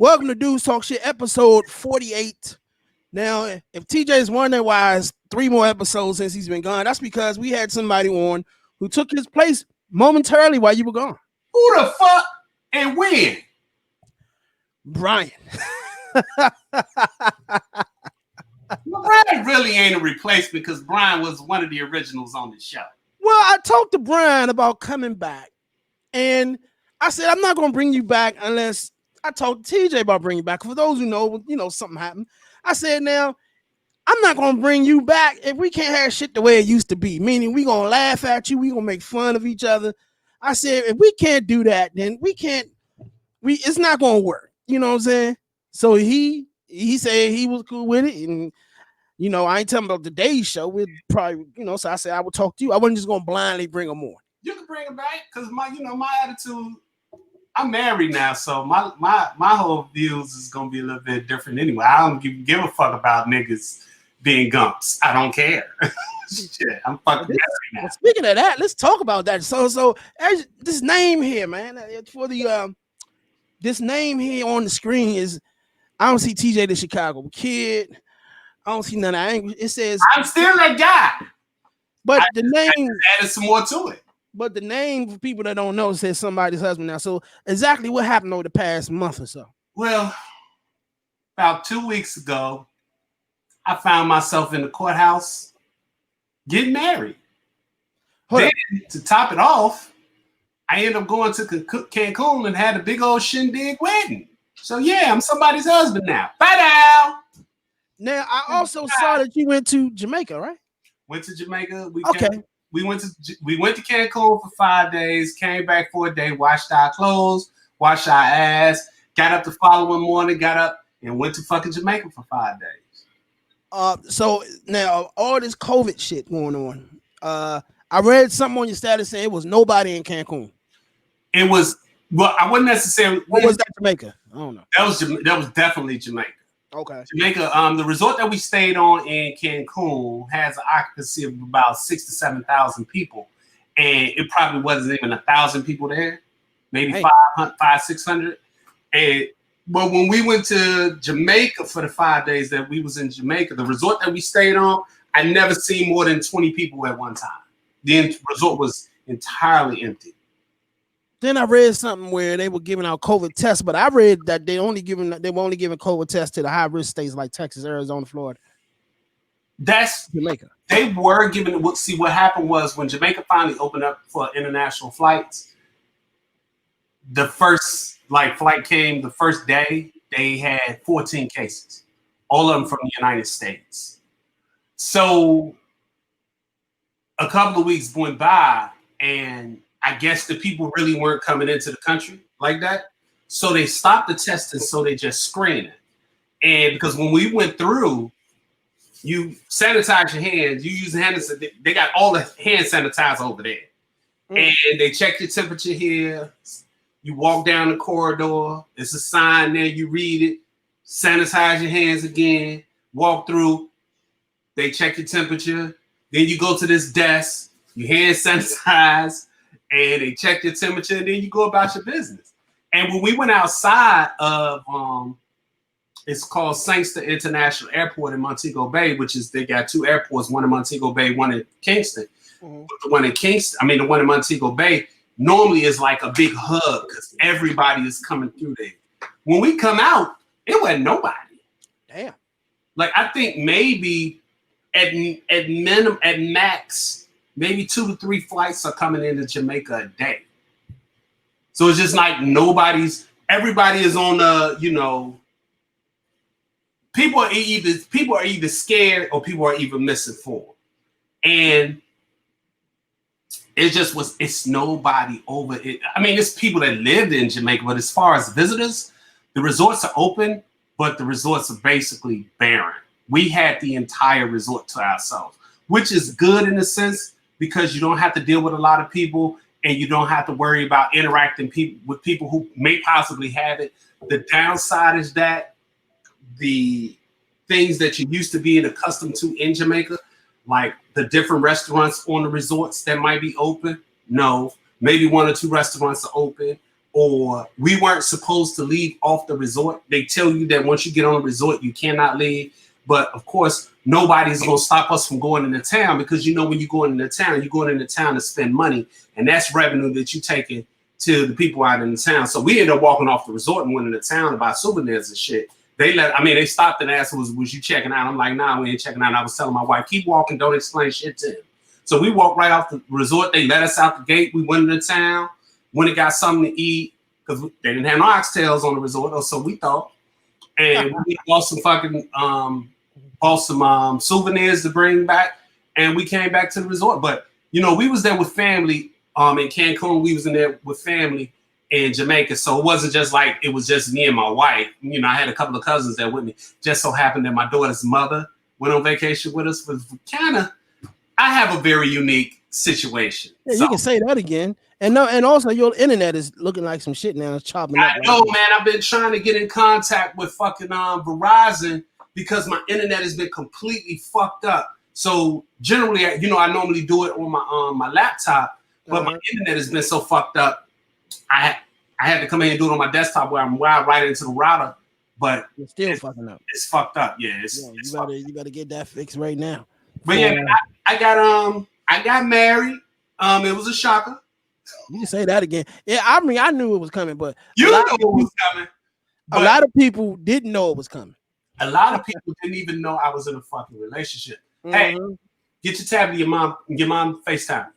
Welcome to Dudes Talk Shit, episode 48. Now, if TJ is wondering why it's 3 more episodes since he's been gone, that's because we had somebody on who took his place momentarily while you were gone. Who the fuck and when? Brian. Well, Brian really ain't a replacement because Brian was one of the originals on the show. Well, I talked to Brian about coming back, and I said, I'm not going to bring you back unless I talked to TJ about bringing you back. For those who know, something happened. I said, now, I'm not going to bring you back if we can't have shit the way it used to be, meaning we going to laugh at you, we going to make fun of each other. I said, if we can't do that, then it's not going to work. You know what I'm saying? So he said he was cool with it, and I ain't telling about today's show. We'd probably, so I said I would talk to you. I wasn't just gonna blindly bring him on. You can bring him back because my attitude. I'm married now, so my whole views is gonna be a little bit different anyway. I don't give a fuck about niggas being gumps. I don't care. Shit, I'm fucking married now. Well, speaking of that, let's talk about that. So as this name here, man, for the this name here on the screen is, I don't see TJ the Chicago Kid. I don't see none of that. It says I'm still that guy. But the name added some more to it. But the name, for people that don't know, says somebody's husband now. So exactly what happened over the past month or so? Well, about 2 weeks ago, I found myself in the courthouse getting married. Then, to top it off, I ended up going to Cancun and had a big old shindig wedding. So yeah, I'm somebody's husband now. Bye now. Now, I also saw that you went to Jamaica, right? Went to Jamaica. We went to Cancun for 5 days, came back for a day, washed our clothes, washed our ass, got up the following morning, got up and went to fucking Jamaica for 5 days. So now all this COVID shit going on. I read something on your status saying it was nobody in Cancun. It was, well, I wouldn't necessarily. What was that, Jamaica? I don't know. That was definitely Jamaica. Okay. Jamaica, the resort that we stayed on in Cancun has an occupancy of about 6,000 to 7,000 people, and it probably wasn't even 1,000 people there, maybe 500, 600. But when we went to Jamaica for the 5 days that we was in Jamaica, the resort that we stayed on, I never seen more than 20 people at one time. The resort was entirely empty. Then I read something where they were giving out COVID tests, but I read that they were only giving COVID tests to the high risk states like Texas, Arizona, Florida. That's Jamaica. They were giving. See, what happened was when Jamaica finally opened up for international flights, the first flight came the first day. They had 14 cases, all of them from the United States. So a couple of weeks went by, and I guess the people really weren't coming into the country like that. So they stopped the testing, so they just screened it. And because when we went through, you sanitize your hands, you use hand sanitizer. They got all the hand sanitizer over there. And they check your temperature here. You walk down the corridor. There's a sign there. You read it. Sanitize your hands again. Walk through. They check your temperature. Then you go to this desk. You hand sanitize. And they check your temperature, and then you go about your business. And when we went outside of, it's called Sangster International Airport in Montego Bay, they got 2 airports, one in Montego Bay, one in Kingston. Mm-hmm. But the one in Montego Bay normally is like a big hub because everybody is coming through there. When we come out, it wasn't nobody. Damn. I think maybe at max, maybe 2 to 3 flights are coming into Jamaica a day. So it's just like everybody is on people are either scared or people are either misinformed. And it's nobody over it. I mean, it's people that lived in Jamaica, but as far as visitors, the resorts are open, but the resorts are basically barren. We had the entire resort to ourselves, which is good in a sense, because you don't have to deal with a lot of people and you don't have to worry about interacting with people who may possibly have it. The downside is that the things that you used to be accustomed to in Jamaica, like the different restaurants on the resorts that might be open, no. Maybe 1 or 2 restaurants are open, or we weren't supposed to leave off the resort. They tell you that once you get on the resort, you cannot leave. But of course, nobody's gonna stop us from going into town because when you're going into town, you're going into town to spend money, and that's revenue that you taking to the people out in the town. So we ended up walking off the resort and went into town to buy souvenirs and shit. They stopped and asked, was you checking out? I'm like, nah, we ain't checking out. I was telling my wife, keep walking, don't explain shit to him. So we walked right off the resort. They let us out the gate. We went into town, went and got something to eat because they didn't have no oxtails on the resort, or so we thought. And we bought some souvenirs to bring back, and we came back to the resort. But we was there with family. In Cancun, we was in there with family in Jamaica, so it wasn't just like it was just me and my wife. I had a couple of cousins there with me. Just so happened that my daughter's mother went on vacation with us. Was I have a very unique situation. Yeah, so you can say that again. And also your internet is looking like some shit now. It's chopping up. I know, man. I've been trying to get in contact with fucking Verizon because my internet has been completely fucked up. So generally, I normally do it on my laptop, but my internet has been so fucked up. I had to come in and do it on my desktop where I'm wired right into the router, but it's still fucking up. It's fucked up. Yeah, you better get that fixed right now. But yeah, I got married. It was a shocker. You can say that again. Yeah, I mean, I knew it was coming, but you knew it was coming. A lot of people didn't know it was coming. A lot of people didn't even know I was in a fucking relationship. Mm-hmm. Hey, get your tab to your mom FaceTime.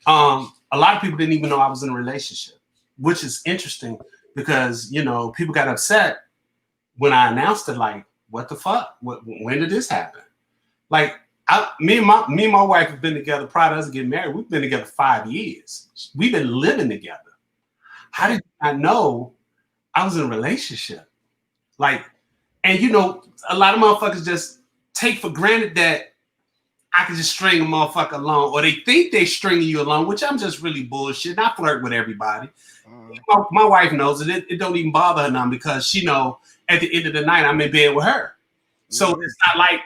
A lot of people didn't even know I was in a relationship, which is interesting because people got upset when I announced it. Like, what the fuck? When did this happen? Like, me and my wife have been together prior to us getting married. We've been together 5 years. We've been living together. How did I know I was in a relationship? Like, and a lot of motherfuckers just take for granted that I can just string a motherfucker along, or they think they stringing you along, which I'm just really bullshit. I flirt with everybody. My wife knows it. It don't even bother her now because she know at the end of the night I'm in bed with her. So it's not like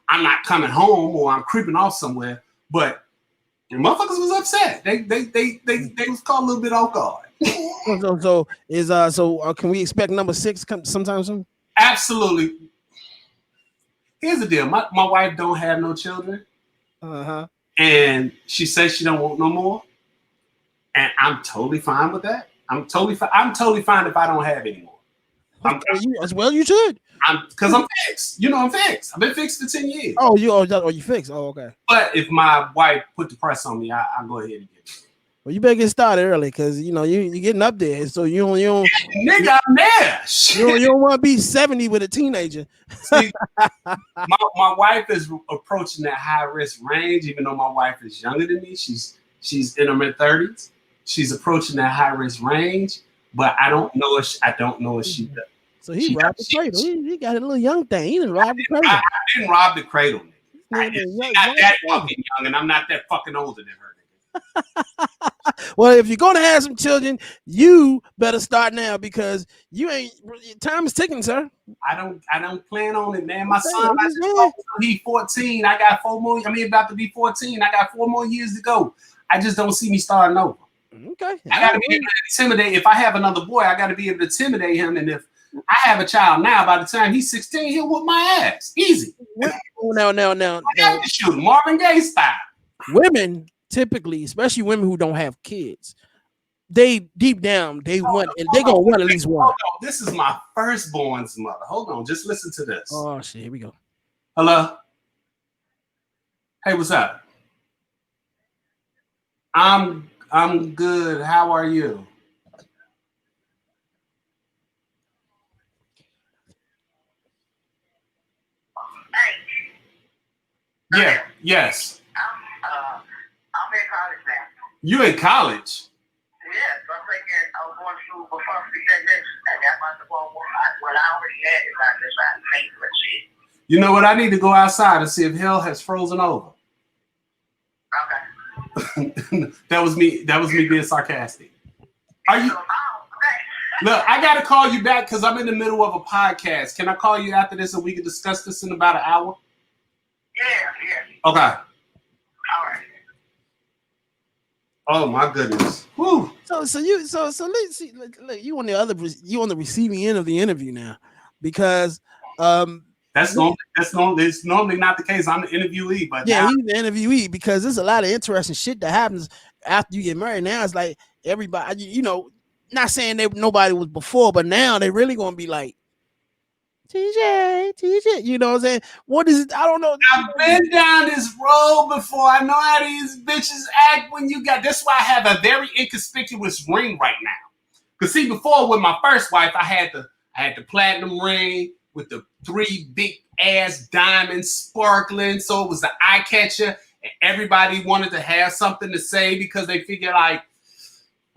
I'm not coming home or I'm creeping off somewhere. But the motherfuckers was upset. They was caught a little bit off guard. So can we expect number 6 sometime soon? Absolutely. Here's the deal. My wife don't have no children. And she says she don't want no more. And I'm totally fine with that. I'm totally fine if I don't have any more. As well, you should. Because I'm fixed. I'm fixed. I've been fixed for 10 years. Oh, you fixed. Oh, okay. But if my wife put the press on me, I'll go ahead and get it. Well, you better get started early because you're getting up there. So you don't nigga, I'm there. You don't want to be 70 with a teenager. See, my wife is approaching that high risk range, even though my wife is younger than me. She's in her mid-30s. She's approaching that high risk range, but I don't know if she does. So he robbed the cradle. He got a little young thing. He didn't rob the cradle. I didn't rob the cradle. Not that fucking young, and I'm not that fucking older than her. Well, if you're gonna have some children, you better start now because time is ticking, sir. I don't plan on it, man. My son, he's 14. I got 4 more. About to be 14. I got 4 more years to go. I just don't see me starting over. Okay. I gotta be able to intimidate. If I have another boy, I gotta be able to intimidate him. And if I have a child now, by the time he's 16, he'll whoop my ass. Easy. No. I got to shoot Marvin Gaye style. Women typically, especially women who don't have kids, they deep down they want, and they gonna want at least one. This is my firstborn's mother. Hold on, just listen to this. Oh shit, here we go. Hello. Hey, what's up? I'm good. How are you? Yeah. Yes. I'm in college now. You in college? Yes, I was going to school for function techniques, and that's my diploma. What I already had is I just had to pay for shit. You know what? I need to go outside and see if hell has frozen over. Okay. That was me being sarcastic. Are you? Look, I gotta call you back because I'm in the middle of a podcast. Can I call you after this and we can discuss this in about an hour? Yeah. Okay. All right. Oh my goodness. Whew. So let's see. Look, you on the receiving end of the interview now, because It's normally not the case. I'm the interviewee, but yeah, now he's the interviewee, because there's a lot of interesting shit that happens after you get married. Now it's like everybody, not saying nobody was before, but now they really gonna be like, TJ, you know what I'm saying? What is it? I don't know. I've been down this road before. I know how these bitches act when you got. That's why I have a very inconspicuous ring right now. Cause see, before with my first wife, I had the platinum ring with the 3 big ass diamonds sparkling, so it was the eye catcher, and everybody wanted to have something to say because they figured like,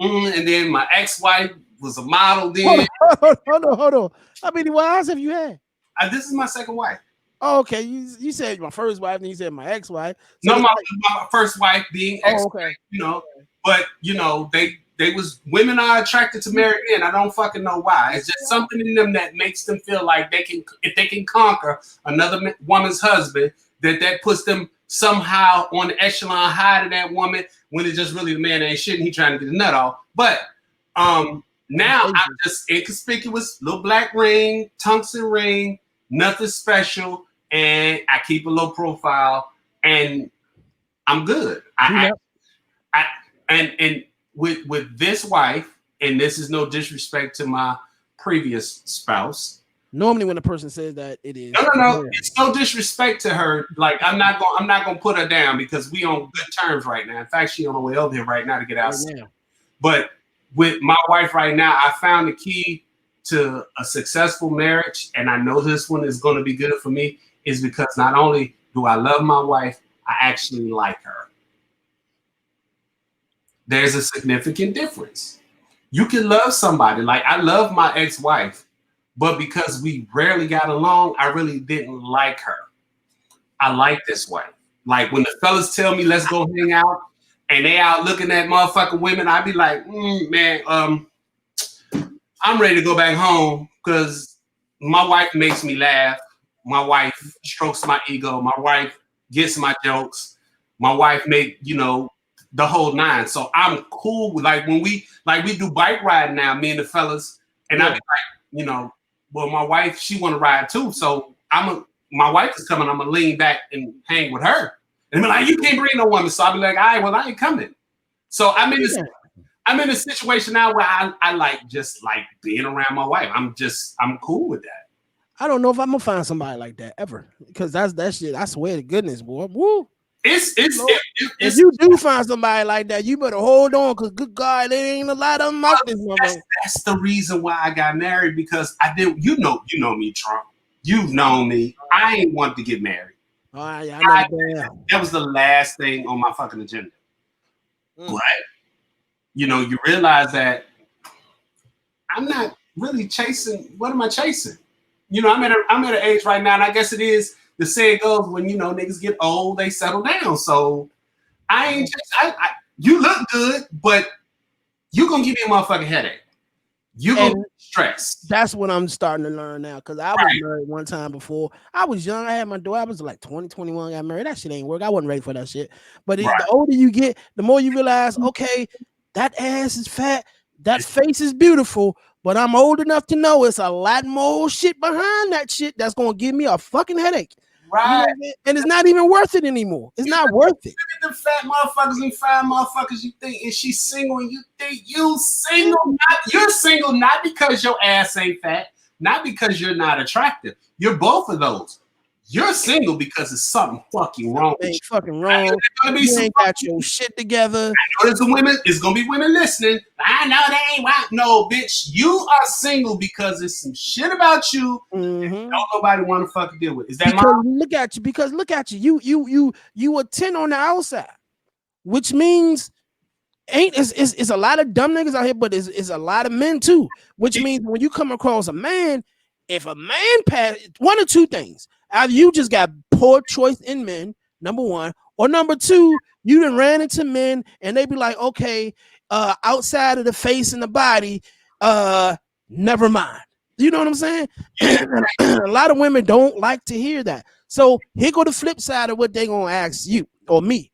and then my ex-wife was a model then. Hold on. How many wives have you had? This is my second wife. Oh, okay. You said my first wife, and you said my ex-wife. So no, my first wife being ex-wife, okay. but they was women are attracted to married men. I don't fucking know why. It's just something in them that makes them feel like if they can conquer another woman's husband, that puts them somehow on the echelon higher than that woman, when it's just really the man ain't shit and he trying to get a nut off. But now I'm just inconspicuous, little black ring, tungsten ring, nothing special, and I keep a low profile, and I'm good. And with this wife, and this is no disrespect to my previous spouse. Normally, when a person says that, it is no. It's no disrespect to her. Like I'm not gonna put her down, because we on good terms right now. In fact, she on the way over here right now to get out. But with my wife right now, I found the key to a successful marriage, and I know this one is going to be good for me, is because not only do I love my wife, I actually like her. There's a significant difference. You can love somebody. Like I love my ex-wife, but because we rarely got along, I really didn't like her. I like this wife. Like when the fellas tell me let's go hang out, and they out looking at motherfucking women, I be like, man, I'm ready to go back home, because my wife makes me laugh. My wife strokes my ego. My wife gets my jokes. My wife make, the whole 9. So I'm cool with, like when we do bike ride now, me and the fellas, and I be like, well, my wife, she want to ride too. So my wife is coming, I'm gonna lean back and hang with her. And be like, you can't bring no woman. So I'll be like, all right, well, I ain't coming. So I'm in a situation now where I like just like being around my wife. I'm cool with that. I don't know if I'm gonna find somebody like that ever, because that's that shit. I swear to goodness, boy. Woo. If you do find somebody like that, you better hold on, because good God, there ain't a lot of them out this motherfucker. That's the reason why I got married, because I didn't. You know me, Trump. You've known me. I ain't want to get married. That was the last thing on my fucking agenda. But you realize that I'm not really chasing. What am I chasing? I'm at an age right now, and I guess it is. The saying goes, when niggas get old, they settle down. So I ain't. You look good, but you gonna give me a motherfucking headache. You gonna stress. That's what I'm starting to learn now, because I was married one time before. I was young. I had my daughter. I was like 20, 21. Got married. That shit ain't work. I wasn't ready for that shit. But the older you get, the more you realize, okay, that ass is fat. That face is beautiful. But I'm old enough to know it's a lot more shit behind that shit that's gonna give me a fucking headache. Right. And it's not even worth it anymore. It's not worth it. Look at the fat motherfuckers and fat motherfuckers. You think, and she's single, and you think you single. You're single not because your ass ain't fat, not because you're not attractive. You're both of those. You're single because it's something fucking wrong. Ain't fucking wrong. You ain't got your shit together. I know there's some women. It's gonna be women listening. I know they ain't right. No, bitch, you are single because there's some shit about you. Don't nobody want to fucking deal with. Is that look at you? Because look at you. You a 10 on the outside, which means it's a lot of dumb niggas out here, but it's a lot of men too. Which means when you come across a man, if a man pass one or two things. Either you just got poor choice in men, number one, or number two, you done ran into men and they be like, okay, outside of the face and the body, never mind. You know what I'm saying? A lot of women don't like to hear that. So here go the flip side of what they gonna ask you or me.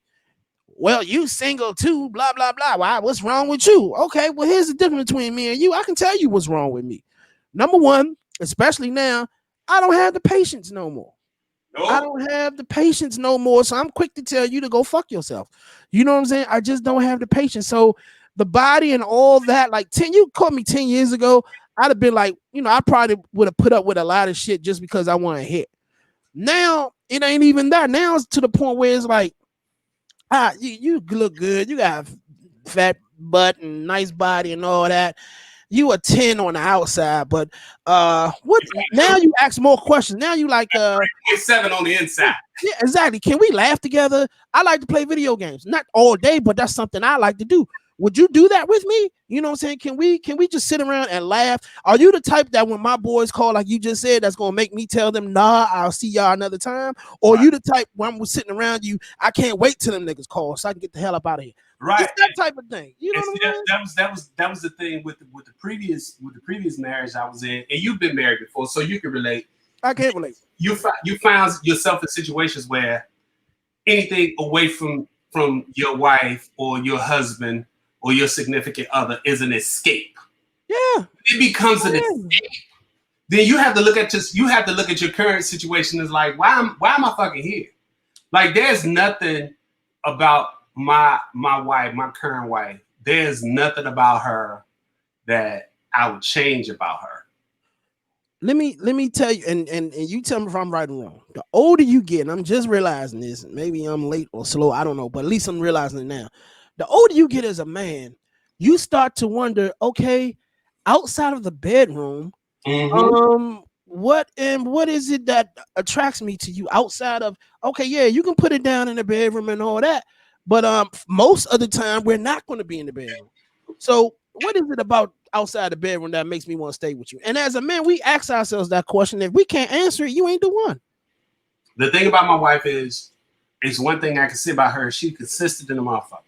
well, you single too, blah, blah, blah. Why? What's wrong with you? Okay, well, here's the difference between me and you. I can tell you what's wrong with me. Number one, especially now, I don't have the patience no more. I don't have the patience no more. So I'm quick to tell you to go fuck yourself. You know what I'm saying? I just don't have the patience. So the body and all that, like 10, you caught me 10 years ago, I'd have been like, I probably would have put up with a lot of shit just because I want to hit. Now it ain't even that. Now it's to the point where it's like, you look good. You got fat butt and nice body and all that. You a 10 on the outside, but what now you ask more questions. Now you like 7 on the inside. Yeah, exactly. Can we laugh together? I like to play video games. Not all day, but that's something I like to do. Would you do that with me? You know what I'm saying? Can we just sit around and laugh? Are you the type that when my boys call, like you just said, that's gonna make me tell them, nah, I'll see y'all another time? Or you the type when I'm sitting around you, I can't wait till them niggas call so I can get the hell up out of here. Right. It's that type of thing. You know what I'm saying? That was the thing with the previous marriage I was in, and you've been married before, so you can relate. I can't relate. You found yourself in situations where anything away from your wife or your husband or your significant other is an escape. Yeah. It becomes an escape. Then you have to look at your current situation as like, why am I fucking here? Like, there's nothing about my wife, my current wife. There's nothing about her that I would change about her. Let me tell you, and you tell me if I'm right or wrong. The older you get, and I'm just realizing this, maybe I'm late or slow, I don't know, but at least I'm realizing it now. The older you get as a man, you start to wonder, okay, outside of the bedroom, what is it that attracts me to you outside of, okay, yeah, you can put it down in the bedroom and all that, but most of the time we're not going to be in the bedroom. So what is it about outside the bedroom that makes me want to stay with you? And as a man, we ask ourselves that question. If we can't answer it, you ain't the one. The thing about my wife is one thing I can say about her. She's consistent in the motherfucker.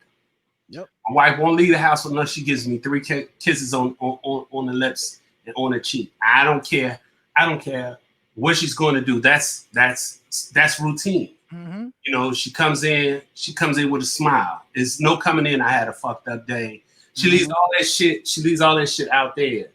Yep. My wife won't leave the house unless she gives me 3 kisses on the lips and on the cheek. I don't care what she's going to do. That's routine. Mm-hmm. You know, she comes in with a smile. It's no coming in, I had a fucked up day. She leaves all that shit. She leaves all that shit out there.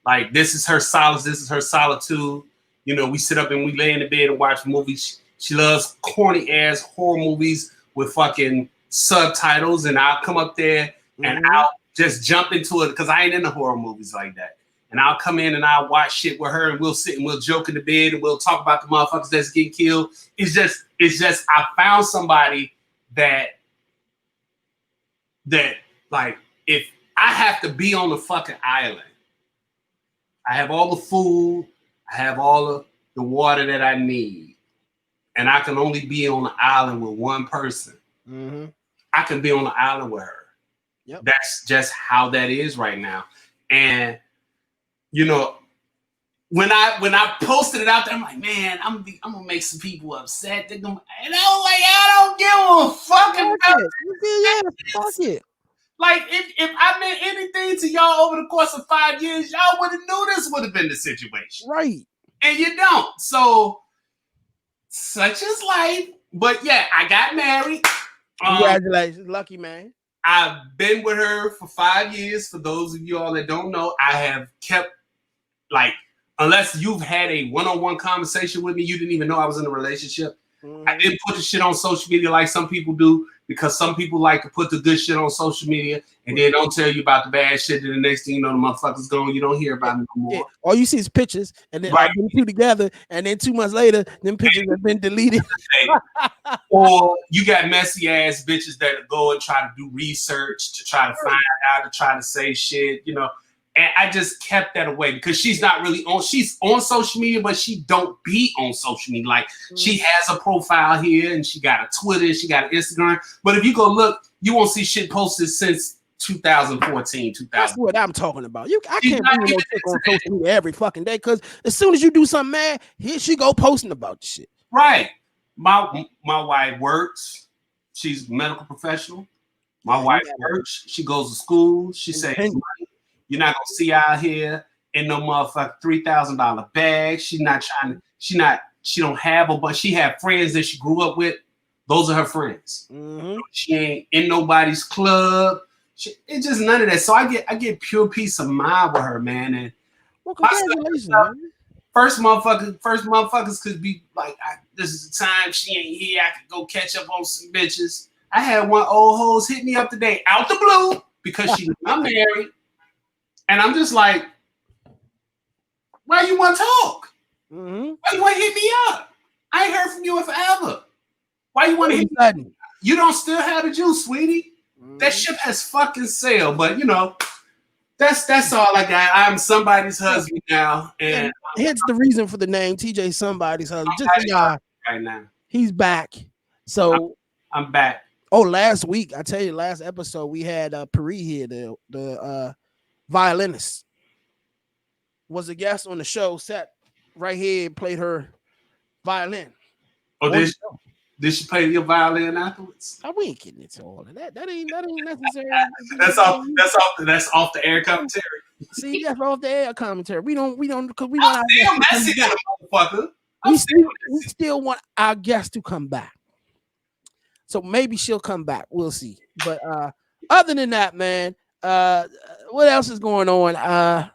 Like, this is her solace. This is her solitude. You know, we sit up and we lay in the bed and watch movies. She loves corny ass horror movies with fucking subtitles. And I'll come up there and I'll just jump into it because I ain't into horror movies like that. And I'll come in and I'll watch shit with her and we'll sit and we'll joke in the bed and we'll talk about the motherfuckers that's getting killed. It's just I found somebody that like, if I have to be on the fucking island, I have all the food, I have all of the water that I need, and I can only be on the island with one person. Mm-hmm. I can be on the island with her. Yep. That's just how that is right now. And you know, when I posted it out there, I'm like, man, I'm gonna make some people upset. They're gonna, and I was like, I don't give a fucking fuck it. Like, if I meant anything to y'all over the course of 5 years, y'all would have knew this would have been the situation. Right. And you don't. So, such is life. But yeah, I got married. Congratulations. Lucky man. I've been with her for 5 years. For those of you all that don't know, I have kept, like, unless you've had a one-on-one conversation with me, you didn't even know I was in a relationship. Mm-hmm. I didn't put the shit on social media like some people do, because some people like to put the good shit on social media and then don't tell you about the bad shit. And the next thing you know, the motherfucker's gone. You don't hear about it no more. Yeah. All you see is pictures, and then them two together, and then 2 months later, them pictures have been deleted. Or you got messy ass bitches that go and try to do research to try to find out, to try to say shit, you know. And I just kept that away because she's not really on. She's on social media, but she don't be on social media. Like, she has a profile here, and she got a Twitter, she got an Instagram. But if you go look, you won't see shit posted since 2014, 2000. That's what I'm talking about. I can't be on social media every fucking day, because as soon as you do something mad, here she go posting about the shit. Right. My wife works. She's a medical professional. My wife works. She goes to school. She saves money. You're not gonna see out here in no motherfucking $3,000 bag. She don't have a bunch. She had friends that she grew up with. Those are her friends. Mm-hmm. She ain't in nobody's club. It's just none of that. So I get pure peace of mind with her, man. And Well, congratulations, man. first motherfuckers could be like, this is the time she ain't here. I could go catch up on some bitches. I had one old hoes hit me up today out the blue because she not married. And I'm just like, why you want to talk? Mm-hmm. Why you want to hit me up? I ain't heard from you in forever. Why you want to hit me up? You don't still have the juice, sweetie. Mm-hmm. That ship has fucking sailed. But, you know, that's all I got. I'm somebody's husband now. And hence the reason for the name TJ Somebody's Husband. Just right now. He's back. So I'm back. Oh, last week, I tell you, last episode, we had Pari here, the violinist. Was a guest on the show, sat right here and played her violin. Oh, did she play your violin afterwards? We ain't getting into all of that. That ain't necessary. That's off the air commentary. See, that's off the air commentary. We don't because we want motherfucker. We still want our guests to come back. So maybe she'll come back. We'll see. But other than that, man, what else is going on?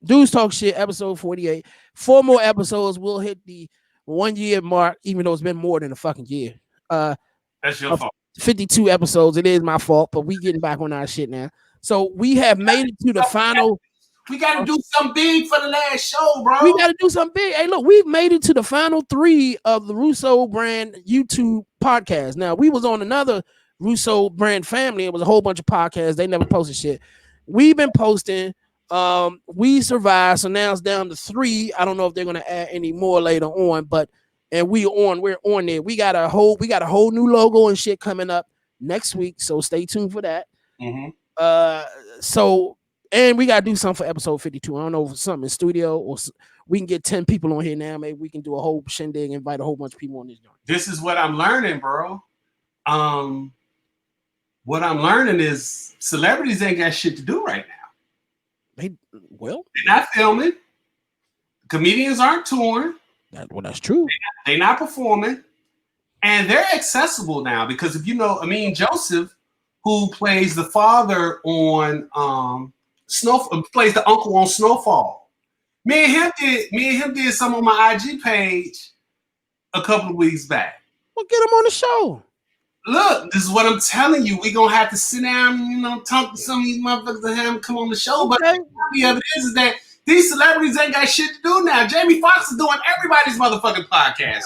Dudes Talk Shit, episode 48. 4 more episodes. We'll hit the 1 year mark, even though it's been more than a fucking year. That's your fault. 52 episodes. It is my fault, but we getting back on our shit now. So we have made it to the final. We got to do something big for the last show, bro. We got to do something big. Hey, look, we've made it to the final 3 of the Russo brand YouTube podcast. Now, we was on another Russo brand family. It was a whole bunch of podcasts. They never posted shit. We've been posting. We survived. So now it's down to 3. I don't know if they're going to add any more later on, but we're on there. We got a whole new logo and shit coming up next week. So stay tuned for that. Mm-hmm. And we gotta do something for episode 52. I don't know if it's something in studio or we can get 10 people on here now. Maybe we can do a whole shindig, invite a whole bunch of people on this joint. This is what I'm learning, bro. What I'm learning is celebrities ain't got shit to do right now. They're not filming. Comedians aren't touring. That's true. They're not performing, and they're accessible now because if you know, Joseph, who plays the father on plays the uncle on Snowfall. Me and him did some on my IG page a couple of weeks back. Well, get him on the show. Look, this is what I'm telling you. We're gonna have to sit down and talk to some of these motherfuckers and have them come on the show. Okay. But the reality of it is that these celebrities ain't got shit to do now. Jamie Foxx is doing everybody's motherfucking podcast.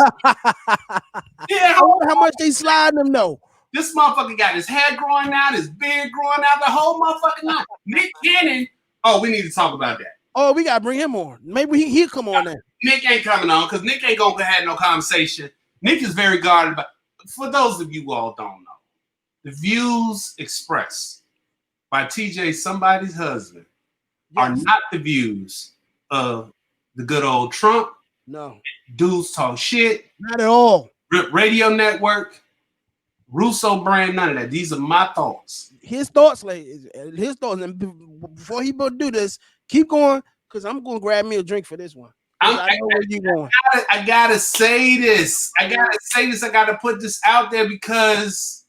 Yeah, I wonder how much they slide them though. This motherfucker got his hair growing out, his beard growing out, the whole motherfucking line. Nick Cannon. Oh, we need to talk about that. Oh, we gotta bring him on. Maybe he'll come on there. Nick ain't coming on because Nick ain't gonna have no conversation. Nick is very guarded about. For those of you who all don't know, the views expressed by TJ Somebody's Husband are not the views of the good old Trump. No. Dudes Talk Shit. Not at all. Radio Network. Russo brand, none of that. These are my thoughts. His thoughts. And before he do this, keep going, because I'm going to grab me a drink for this one. I know where you going. I gotta say this. I gotta put this out there because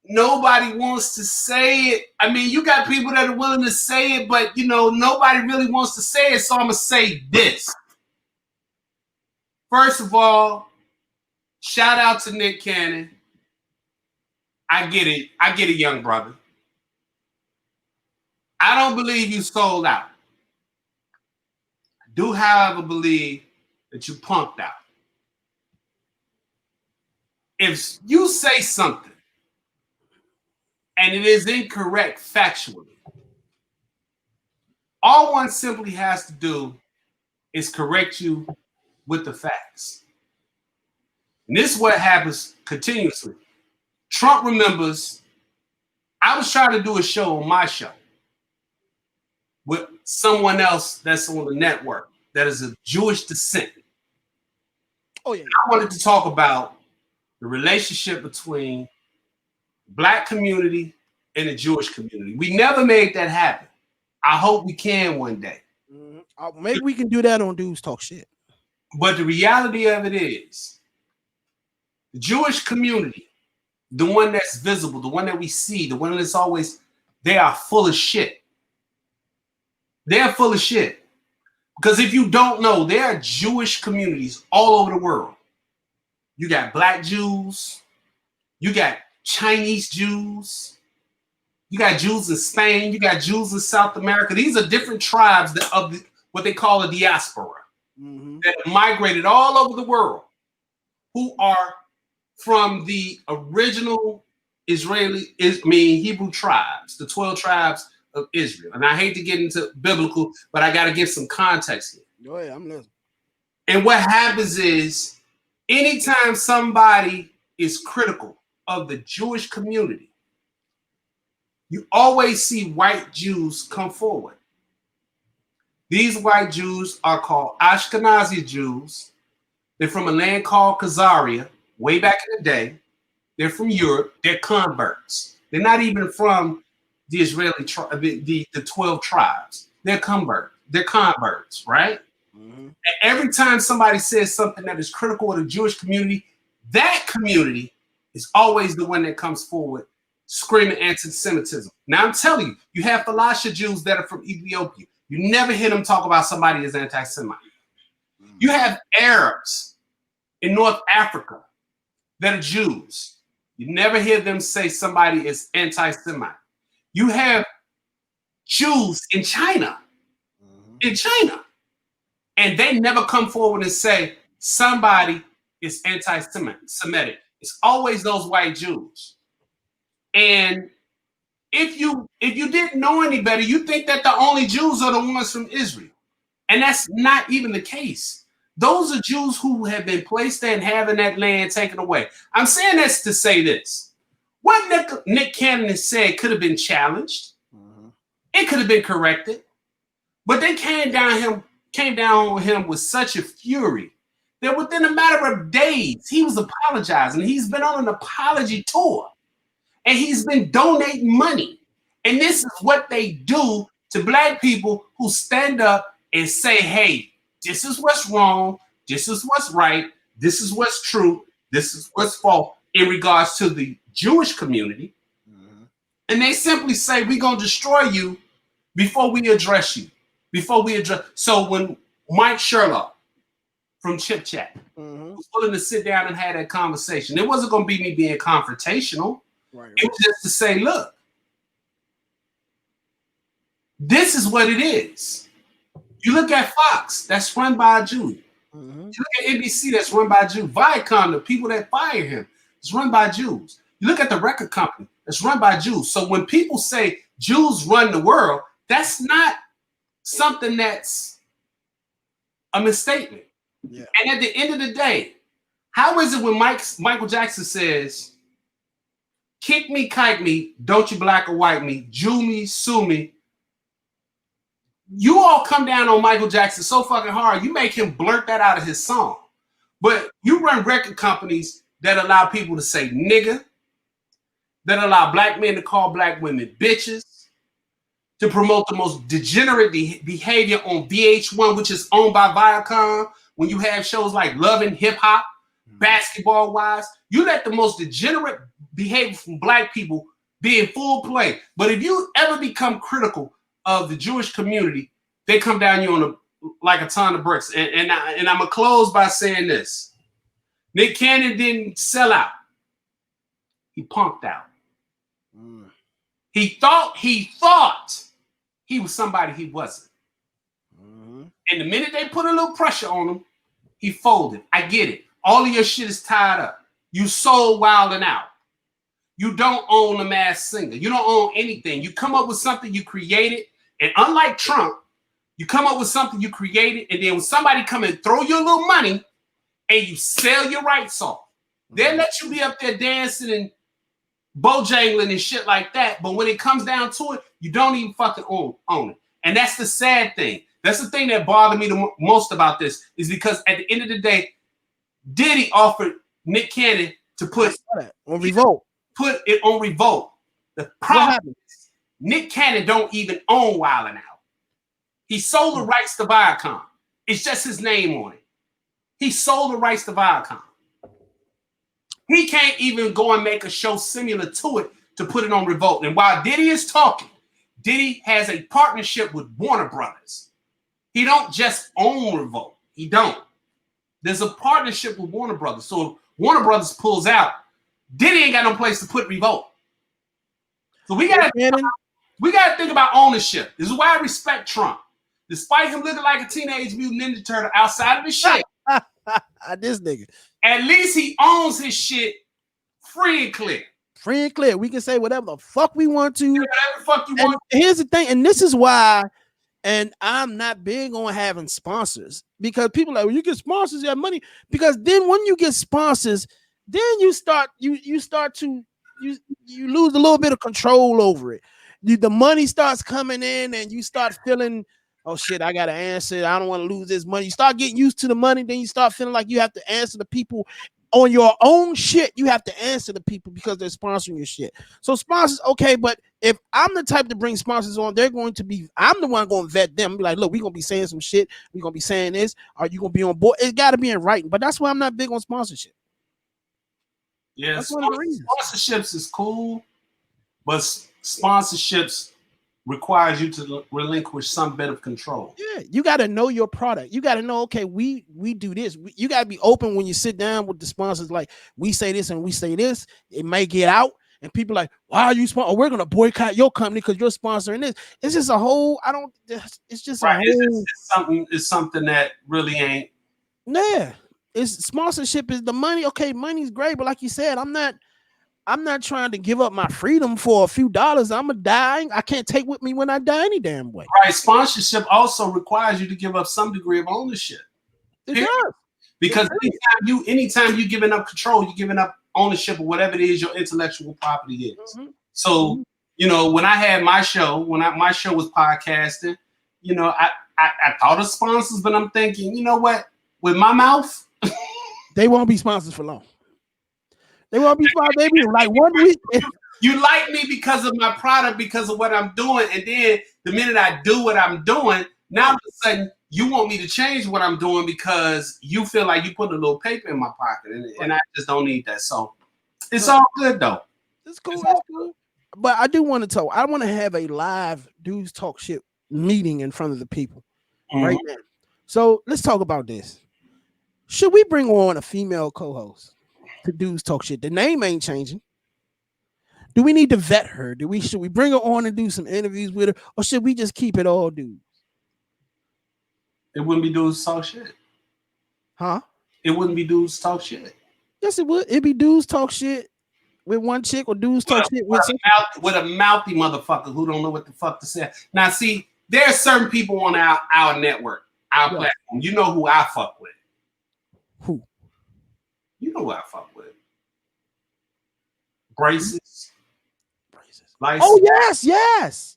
nobody wants to say it. I mean, you got people that are willing to say it, but nobody really wants to say it. So I'm gonna say this. First of all, shout out to Nick Cannon. I get it. I get it, young brother. I don't believe you sold out. I do, however, believe that you punked out. If you say something and it is incorrect factually, all one simply has to do is correct you with the facts. And this is what happens continuously. Trump remembers, I was trying to do a show on my show with someone else that's on the network that is of Jewish descent. Oh, yeah. I wanted to talk about the relationship between the Black community and the Jewish community. We never made that happen. I hope we can one day. Maybe we can do that on Dudes Talk Shit. But the reality of it is, The Jewish community, the one that's visible, the one that we see, the one that's always, they are full of shit. They're full of shit. Because if you don't know, there are Jewish communities all over the world. You got black Jews, you got Chinese Jews, you got Jews in Spain, you got Jews in South America. These are different tribes of what they call a diaspora that migrated all over the world, who are from the original Hebrew tribes, the 12 tribes of Israel. And I hate to get into biblical, but I got to give some context here. Go ahead, I'm listening. And what happens is, anytime somebody is critical of the Jewish community, you always see white Jews come forward. These white Jews are called Ashkenazi Jews. They're from a land called Khazaria, way back in the day. They're from Europe. They're converts. They're not even from the Israeli the 12 tribes. They're converts. They're converts, right? And every time somebody says something that is critical of the Jewish community, that community is always the one that comes forward screaming anti-Semitism. Now I'm telling you, you have Falasha Jews that are from Ethiopia. You never hear them talk about somebody as anti-Semite. You have Arabs in North Africa that are Jews. You never hear them say somebody is anti-Semite. You have Jews in China, and they never come forward and say somebody is anti-Semitic. It's always those white Jews. And if you didn't know any better, you think that the only Jews are the ones from Israel. And that's not even the case. Those are Jews who have been placed there and having that land taken away. I'm saying this to say this. What Nick Cannon has said could have been challenged. It could have been corrected. But they came down on him with such a fury that within a matter of days, he was apologizing. He's been on an apology tour. And he's been donating money. And this is what they do to black people who stand up and say, hey, this is what's wrong. This is what's right. This is what's true. This is what's false in regards to the Jewish community. And they simply say, we're going to destroy you before we address you. So when Mike Sherlock from Chip Chat was willing to sit down and have that conversation, it wasn't going to be me being confrontational. Right. It was just to say, look, this is what it is. You look at Foxx, that's run by a Jew. You look at NBC, that's run by a Jew. Viacom, the people that fire him, it's run by Jews. You look at the record company, it's run by Jews. So when people say Jews run the world, that's not something that's a misstatement. Yeah. And at the end of the day, how is it when Michael Jackson says, kick me, kite me, don't you black or white me, Jew me, sue me. You all come down on Michael Jackson so fucking hard, you make him blurt that out of his song. But you run record companies that allow people to say nigga, that allow black men to call black women bitches, to promote the most degenerate behavior on VH1, which is owned by Viacom, when you have shows like Love and Hip Hop, Basketball Wives, you let the most degenerate behavior from black people be in full play. But if you ever become critical of the Jewish community, they come down you like a ton of bricks. And I'm gonna close by saying this: Nick Cannon didn't sell out; he punked out. He thought he was somebody he wasn't. And the minute they put a little pressure on him, he folded. I get it. All of your shit is tied up. You sold Wild and Out. You don't own a Masked Singer. You don't own anything. You come up with something you created, and unlike Trump, you come up with something you created, and then when somebody come and throw you a little money, and you sell your rights off, they'll let you be up there dancing and bojangling and shit like that. But when it comes down to it, you don't even fucking own it. And that's the sad thing. That's the thing that bothered me the most about this, is because at the end of the day, Diddy offered Nick Cannon to put on Revolt. Put it on Revolt. The problem is Nick Cannon don't even own Wild 'N Out. He sold the rights to Viacom. It's just his name on it. He sold the rights to Viacom. He can't even go and make a show similar to it to put it on Revolt. And while Diddy is talking, Diddy has a partnership with Warner Brothers. He don't just own Revolt. He don't. There's a partnership with Warner Brothers. So if Warner Brothers pulls out, Diddy ain't got no place to put Revolt. So we gotta think about ownership. This is why I respect Trump. Despite him looking like a Teenage Mutant Ninja Turtle outside of the shit, this nigga, at least he owns his shit free and clear. Free and clear. We can say whatever the fuck we want to. Whatever the fuck you want. Here's the thing, and this is why, and I'm not big on having sponsors, because people are like, well, you get sponsors, you have money. Because then when you get sponsors, then you lose a little bit of control over it. The money starts coming in, and you start feeling, oh shit, I gotta answer. I don't want to lose this money. You start getting used to the money, then you start feeling like you have to answer the people on your own shit. You have to answer the people because they're sponsoring your shit. So sponsors, okay, but if I'm the type to bring sponsors on, I'm the one going to vet them. Be like, look, we're going to be saying some shit. We're going to be saying this. Are you going to be on board? It's got to be in writing. But that's why I'm not big on sponsorship. Yeah, that's one of the reasons. Sponsorships is cool, but sponsorships requires you to relinquish some bit of control. Yeah, you got to know your product. You got to know, okay, we do this. You got to be open when you sit down with the sponsors. Like, we say this and we say this. It may get out, and people like, why are you sponsoring? We're gonna boycott your company because you're sponsoring this. It's just a whole. It's just right. A whole. It's something that really ain't. Yeah, it's sponsorship is the money. Okay, money's great, but like you said, I'm not trying to give up my freedom for a few dollars. I'm a die. I can't take with me when I die any damn way. Right. Sponsorship also requires you to give up some degree of ownership. It does. Because anytime you giving up control, you're giving up ownership of whatever it is your intellectual property is. Mm-hmm. So, when I had my show, my show was podcasting, I thought of sponsors, but I'm thinking, you know what? With my mouth, they won't be sponsors for long. They won't be sponsors. They be like 1 week. You like me because of my product, because of what I'm doing, and then the minute I do what I'm doing, now all of a sudden you want me to change what I'm doing because you feel like you put a little paper in my pocket, and I just don't need that. So it's all good though. It's cool. It's cool. But I do want to talk. I want to have a live Dudes Talk Shit meeting in front of the people right now. So let's talk about this. Should we bring on a female co-host to Dudes Talk Shit? The name ain't changing. Do we need to vet her? Should we bring her on and do some interviews with her, or should we just keep it all dudes? It wouldn't be Dudes Talk Shit. Huh? It wouldn't be Dudes Talk Shit. Yes, it would. It'd be Dudes Talk Shit with one chick, or Dudes Talk Shit with a mouthy motherfucker who don't know what the fuck to say. Now, see, there are certain people on our network, our platform. You know who I fuck with. Who? You know who I fuck with. Braces. License. Oh yes.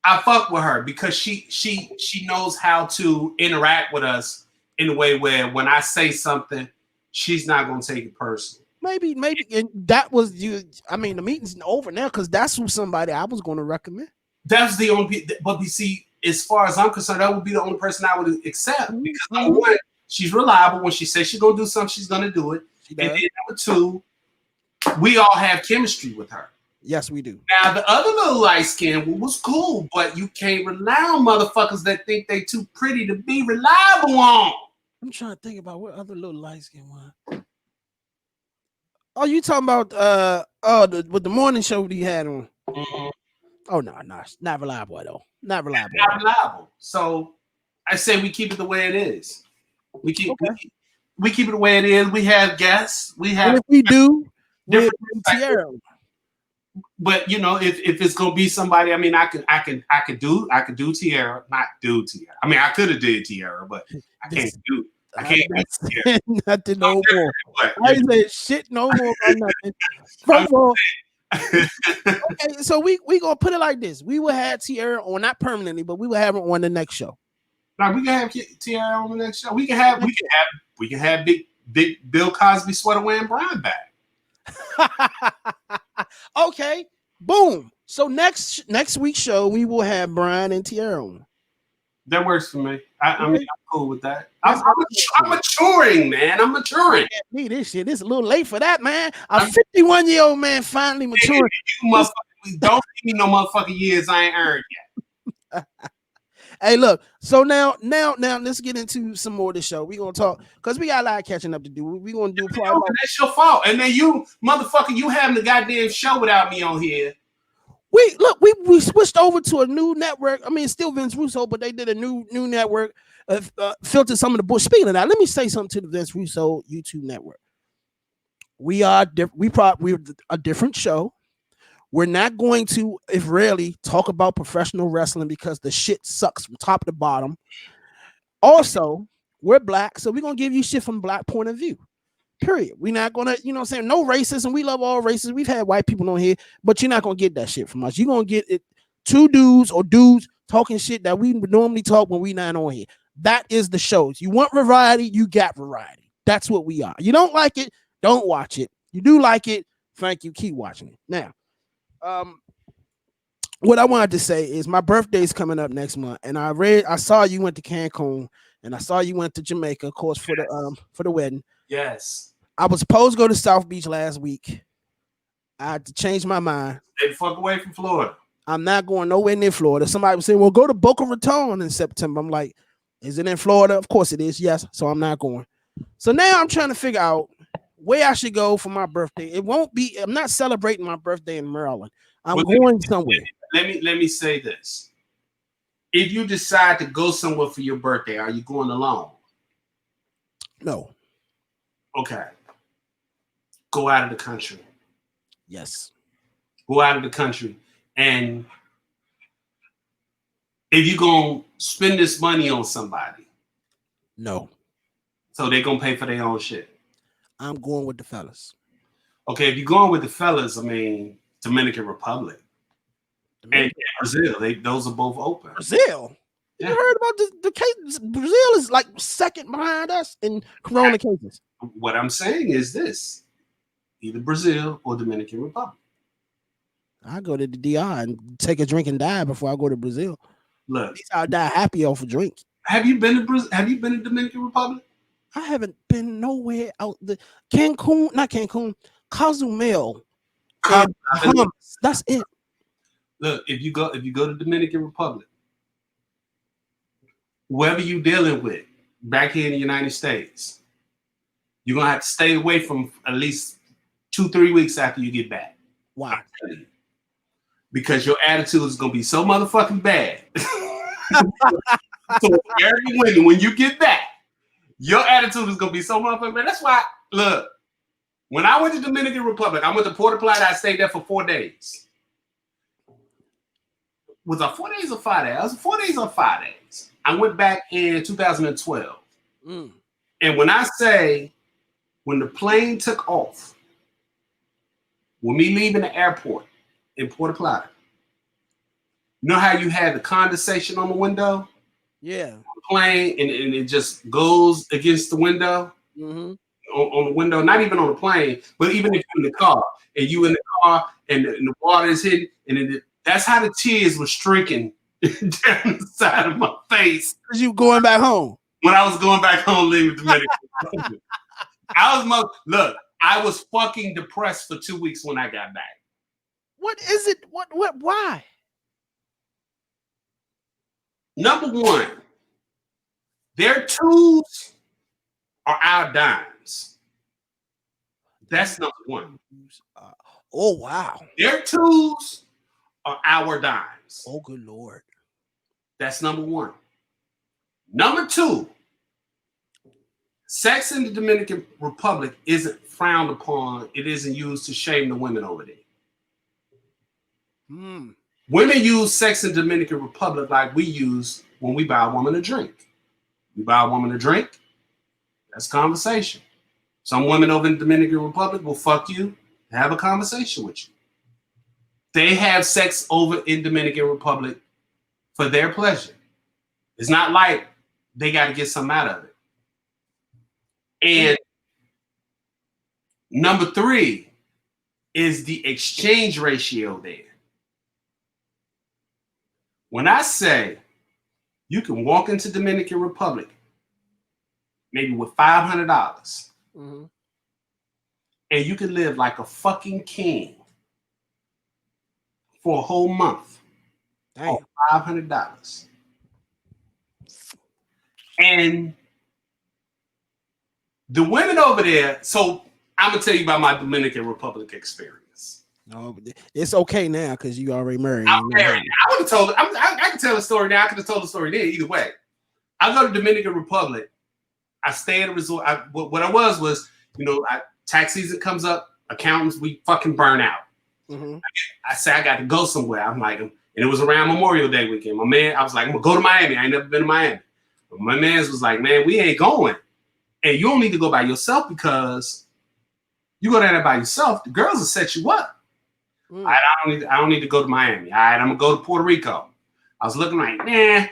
I fuck with her because she knows how to interact with us in a way where when I say something, she's not gonna take it personal. Maybe, and that was you. I mean, the meeting's over now because that's who somebody I was going to recommend. That's the only. But we see, as far as I'm concerned, that would be the only person I would accept because number one, she's reliable. When she says she's gonna do something, she's gonna do it. And then number two, we all have chemistry with her. Yes, we do. Now, the other little light skin was cool, but you can't rely on motherfuckers that think they too pretty to be reliable on. I'm trying to think about what other little light skin one. Oh, you talking about with the morning show that he had on? Mm-hmm. Oh no, not reliable though. Not reliable. Not reliable. So I say we keep it the way it is. We keep it the way it is. We have guests. We have. And if we do, different Tierra. But if it's gonna be somebody, I mean, I could do Tierra, not do Tierra. I mean, I could have did Tierra, but I can't do Tierra. Nothing no more. I ain't say shit no more about nothing. First of all, okay, so we gonna put it like this: we will have Tierra on, not permanently, but we will have her on the next show. Now we can have Tierra on the next show. We can have big Bill Cosby sweater wearing Brian back. Okay, boom. So next week's show we will have Brian and Tierra on. That works for me. I mean, I'm cool with that. That's I'm maturing, man. I'm maturing. Me, this shit. It's a little late for that, man. A 51-year-old man finally maturing. You motherfucker, don't give me no motherfucking years I ain't earned yet. Hey, look. So now, let's get into some more of the show. We're gonna talk because we got a lot of catching up to do. We're gonna do probably. That's your fault. And then you, motherfucker, you having the goddamn show without me on here. We switched over to a new network. I mean, it's still Vince Russo, but they did a new network. Filtered some of the bullshit. Speaking of that, let me say something to the Vince Russo YouTube network. We're a different show. We're not going to, if rarely, talk about professional wrestling because the shit sucks from top to bottom. Also, we're black, so we're gonna give you shit from black point of view. Period. We're not gonna, you know what I'm saying? No racism. We love all races. We've had white people on here, but you're not gonna get that shit from us. You're gonna get it two dudes talking shit that we would normally talk when we not on here. That is the shows. You want variety, you got variety. That's what we are. You don't like it, don't watch it. You do like it, thank you. Keep watching it. Now, what I wanted to say is my birthday's coming up next month, and I saw you went to Cancun, and I saw you went to Jamaica, of course, for the wedding. Yes. I was supposed to go to South Beach last week. I had to change my mind. Stay the fuck away from Florida. I'm not going nowhere near Florida. Somebody was saying, well, go to Boca Raton in September. I'm like, is it in Florida? Of course it is. Yes. So I'm not going. So now I'm trying to figure out where I should go for my birthday. It won't be, I'm not celebrating my birthday in Maryland. I'm going somewhere. Let me say this. If you decide to go somewhere for your birthday, are you going alone? No. Okay. Go out of the country. Yes. Go out of the country. And if you're going to spend this money on somebody. No. So they're going to pay for their own shit. I'm going with the fellas. Okay, if you're going with the fellas, I mean, Dominican Republic. And Brazil, those are both open. Brazil? Yeah. You heard about the case? Brazil is like second behind us in corona cases. What I'm saying is this. Either Brazil or Dominican Republic. I go to the DR and take a drink and die before I go to Brazil. Look, at least I'll die happy off a drink. Have you been to Brazil? Have you been to Dominican Republic? I haven't been nowhere out the Cancun, Cozumel. That's it. Look, if you go to Dominican Republic, whoever you dealing with back here in the United States, you're gonna have to stay away from at least 2-3 weeks after you get back. Why? Because your attitude is gonna be so motherfucking bad. So when you get back, your attitude is gonna be so motherfucking bad. That's why, look, when I went to Dominican Republic, I went to Puerto Plata. I stayed there for 4 days. Was it 4 days or 5 days? It was 4 days or 5 days. I went back in 2012. And when I say, when the plane took off, when me leaving the airport in Puerto Plata, you know how you had the condensation on the window? Yeah. The plane, and it just goes against the window. On the window, not even on the plane, but even if you're in the car, and you in the car, and the water is hitting, and that's how the tears were streaking down the side of my face. Because you going back home? When I was going back home, leaving Dominican. I was fucking depressed for 2 weeks when I got back. What is it? Why? Number one, their tools are our dimes. That's number one. Oh, wow. Their tools are our dimes. Oh, good Lord. That's number one. Number two, sex in the Dominican Republic isn't frowned upon. It isn't used to shame the women over there. Women use sex in the Dominican Republic like we use when we buy a woman a drink. We buy a woman a drink, that's conversation. Some women over in the Dominican Republic will fuck you and have a conversation with you. They have sex over in Dominican Republic for their pleasure. It's not like they got to get something out of it. And number three is the exchange ratio there. When I say You can walk into Dominican Republic maybe with $500, and you can live like a fucking king for a whole month. Damn. $500. And the women over there, so I'm gonna tell you about my Dominican Republic experience. No, it's okay now because you already married. I'm married. I would have told. I can tell the story now. I could have told the story then. Either way, I go to Dominican Republic. I stay at a resort. What I was, tax season comes up. Accountants, we fucking burn out. I say I got to go somewhere. I'm like, and it was around Memorial Day weekend. I was like, I'm gonna go to Miami. I ain't never been to Miami. But my man's was like, man, we ain't going. And you don't need to go by yourself because you go down there by yourself, the girls will set you up. All right, I don't need to go to Miami. All right, I'm gonna go to Puerto Rico. I was looking like, nah. I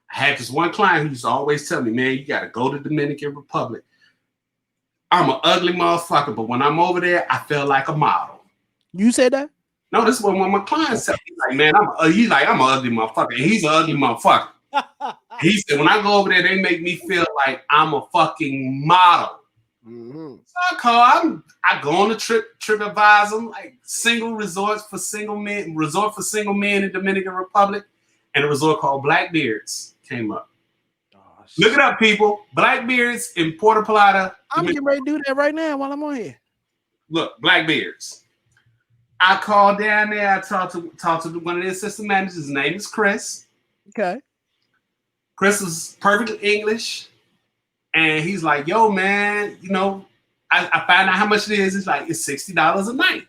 had this one client who used to always tell me, man, you gotta go to Dominican Republic. I'm an ugly motherfucker, but when I'm over there, I feel like a model. You said that? No, this is what one of my clients said. He's like, man, I'm an ugly motherfucker. And he's an ugly motherfucker. He said, when I go over there, they make me feel like I'm a fucking model. So I go on the trip advise them, like single resorts for single men, resort for single men in Dominican Republic, and a resort called Blackbeards came up. Look it up, people. Blackbeards in Puerto Plata. I'm getting ready to do that right now while I'm on here. Look, Blackbeards. I called down there. I talked to one of the assistant managers. His name is Chris. Okay. Chris was perfect English. And he's like, yo, man, I found out how much it is. It's like, it's $60 a night.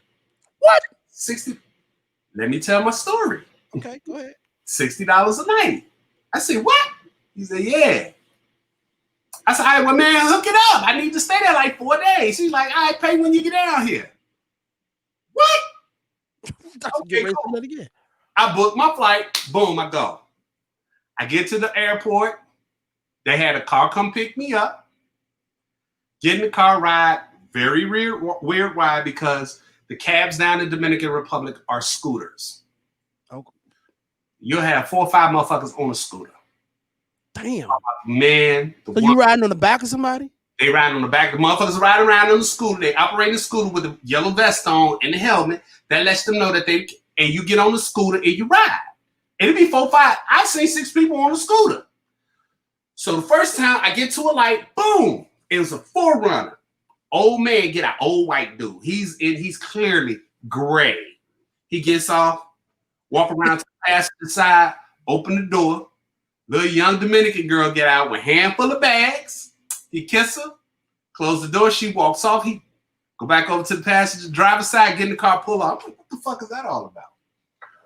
What? 60. Let me tell my story. Okay, go ahead. $60 a night. I said, what? He said, yeah. I said, all right, well, man, hook it up. I need to stay there like 4 days. She's like, all right, pay when you get down here. What? Okay, cool. Again. I booked my flight. Boom, I go. I get to the airport. They had a car come pick me up. Get in the car, ride. Very weird ride because the cabs down in the Dominican Republic are scooters. Okay. You'll have 4 or 5 motherfuckers on a scooter. Damn. Man. So you riding on the back of somebody? They riding on the back. The motherfuckers riding around on the scooter. They operate the scooter with a yellow vest on and the helmet. That lets them know that and you get on the scooter and you ride. It'll be 4 or 5. I've seen 6 people on the scooter. So the first time I get to a light, boom, it was a forerunner. Old man get an old white dude. He's clearly gray. He gets off, walk around to the passenger side, open the door. Little young Dominican girl get out with a handful of bags. He kiss her, close the door. She walks off. He go back over to the passenger driver's side, get in the car, pull off. What the fuck is that all about?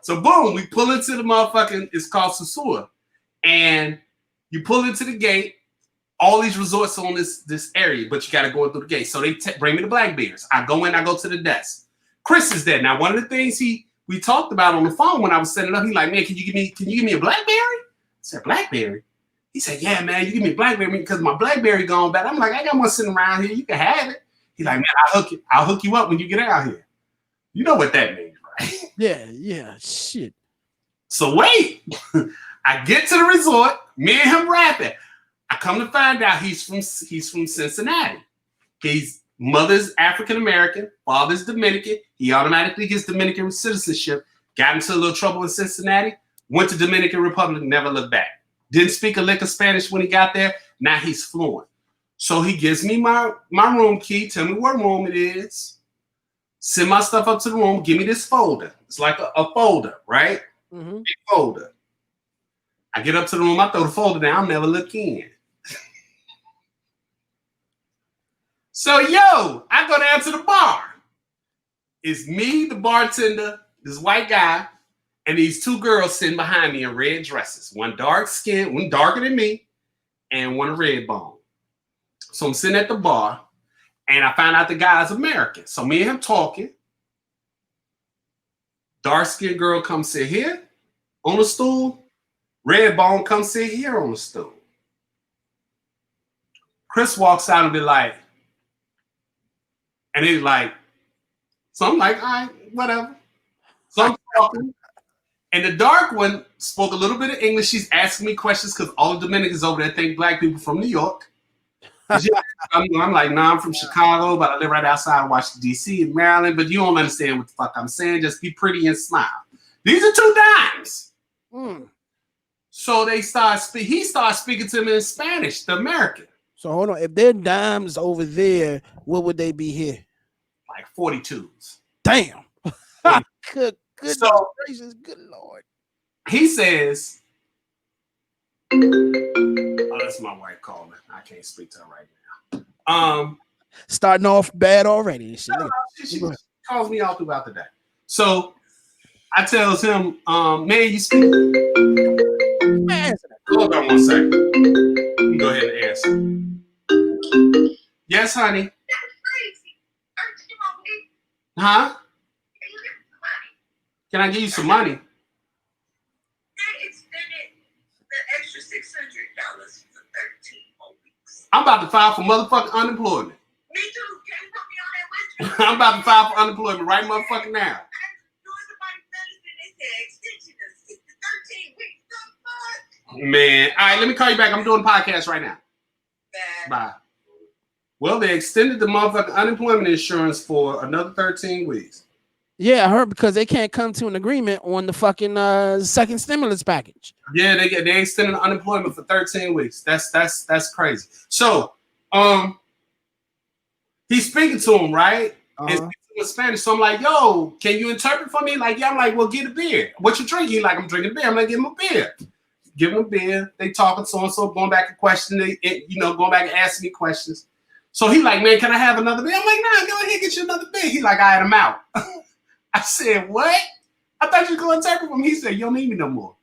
So boom, we pull into the motherfucking, it's called Susua. And you pull into the gate. All these resorts on this area, but you got to go through the gate. So they bring me to Blackbeards. I go in, I go to the desk. Chris is there. Now, one of the things we talked about on the phone when I was setting it up, he's like, man, can you give me a Blackberry? I said, Blackberry? He said, yeah, man, you give me a Blackberry because my Blackberry gone bad. I'm like, I got one sitting around here. You can have it. He's like, man, I'll hook you up when you get out here. You know what that means, right? Yeah, shit. So wait, I get to the resort, me and him rapping. I come to find out he's from Cincinnati. His mother's African American, father's Dominican. He automatically gets Dominican citizenship. Got into a little trouble in Cincinnati. Went to Dominican Republic, never looked back. Didn't speak a lick of Spanish when he got there. Now he's fluent. So he gives me my room key. Tell me what room it is. Send my stuff up to the room. Give me this folder. It's like a folder, right? Mm-hmm. Big folder. I get up to the room. I throw the folder down. I'll never look in. So, I go down to the bar. It's me, the bartender, this white guy, and these 2 girls sitting behind me in red dresses. One dark skin, one darker than me, and one red bone. So I'm sitting at the bar, and I find out the guy's American. So me and him talking. Dark skinned girl comes sit here on the stool. Red bone comes sit here on the stool. Chris walks out and be like, and he's like, so I'm like, all right, whatever. So I'm talking, And the dark one spoke a little bit of English. She's asking me questions because all the Dominicans over there think black people from New York. I'm like, nah, I'm from Chicago, but I live right outside of Washington, D.C. in Maryland. But you don't understand what the fuck I'm saying. Just be pretty and smile. These are 2 dimes. So he starts speaking to me in Spanish, the American. So hold on. If they're dimes over there, what would they be here? Like 42s. Damn. Good gracious, good Lord. He says, oh, that's my wife calling. I can't speak to her right now. Starting off bad already. She calls me all throughout the day. So I tells him, man, you speak. Hold on 1 second. Let me go ahead and answer. Yes, honey. Huh? Can I give you some money? They extended the extra $600 for 13 more weeks. I'm about to file for motherfucking unemployment. Me too. Can you put me on that with you? I'm about to file for unemployment right motherfucking now. Man, all right, let me call you back. I'm doing a podcast right now. Bye. Well, they extended the motherfucking unemployment insurance for another 13 weeks. Yeah, I heard because they can't come to an agreement on the fucking second stimulus package. Yeah, they extended unemployment for 13 weeks. That's crazy. So, he's speaking to him, right? And speaking in Spanish. So I'm like, yo, can you interpret for me? Like, yeah, I'm like, well, get a beer. What you drinking? He's like, I'm drinking beer. I'm like, give him a beer. Give him a beer. They talking so and so, going back and questioning, going back and asking me questions. So he like, man, can I have another beer? I'm like, nah, go ahead, get you another beer. He like, I had him out. I said, what? I thought you were going to interpret for him. He said, you don't need me no more.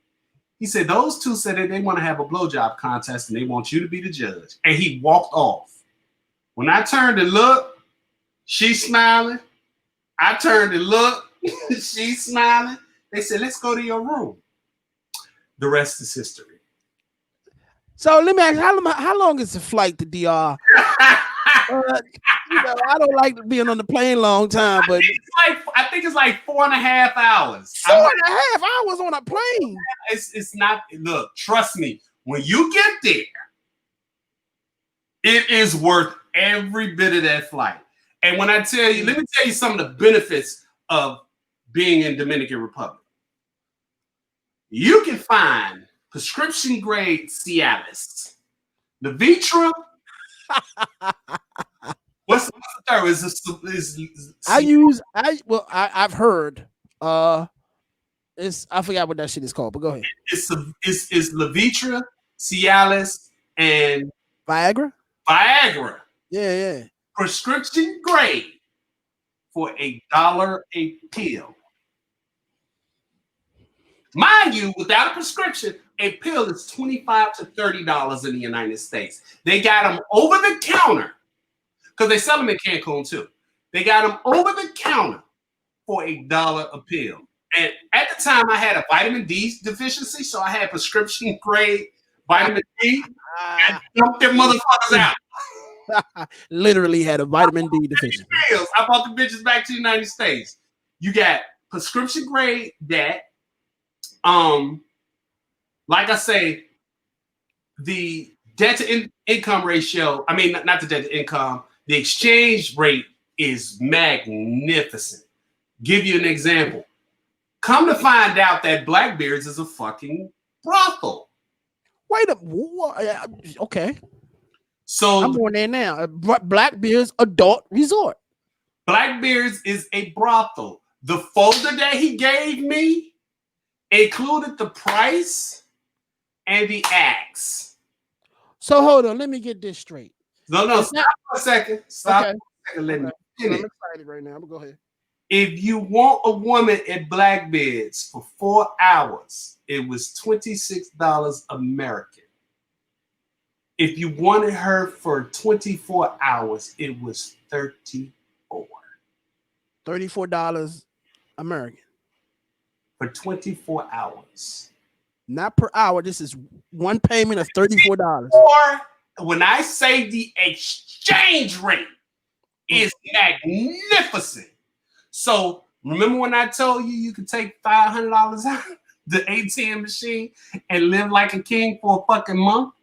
He said, those two said that they want to have a blowjob contest and they want you to be the judge. And he walked off. When I turned and looked, she's smiling. I turned and looked, she's smiling. They said, let's go to your room. The rest is history. So let me ask you, how long is the flight to DR? I don't like being on the plane long time, but I think it's like 4.5 hours. 4.5 hours on a plane. It's not. Look, trust me. When you get there, it is worth every bit of that flight. And when I tell you, let me tell you some of the benefits of being in Dominican Republic. You can find prescription grade Cialis, Levitra. What's the third? I've heard. I forgot what that shit is called, but go ahead. It's Levitra, Cialis, and Viagra. Yeah. Prescription grade for $1 a pill. Mind you, without a prescription, a pill is $25 to $30 in the United States. They got them over the counter because they sell them in Cancun too. They got them over the counter for $1 a pill. And at the time, I had a vitamin D deficiency, so I had prescription grade vitamin D. I dumped them motherfuckers out. Literally had a vitamin D deficiency. I brought the bitches back to the United States. You got prescription grade that. Like I say, the debt to income ratio, I mean, not the debt to income, the exchange rate is magnificent. Give you an example. Come to find out that Blackbeard's is a fucking brothel. Wait a minute. Okay. So I'm on there now. Blackbeard's adult resort. Blackbeard's is a brothel. The folder that he gave me included the price and the acts. So hold on, let me get this straight. No, stop for a second. Stop okay. for a second. Let me finish. I'm excited right now, but go ahead. If you want a woman at Blackbeard's for 4 hours, it was $26 American. If you wanted her for 24 hours, it was $34. $34 American. For 24 hours. Not per hour. This is one payment of $34. Or when I say the exchange rate is magnificent. So remember when I told you could take $500 out? the ATM machine and live like a king for a fucking month,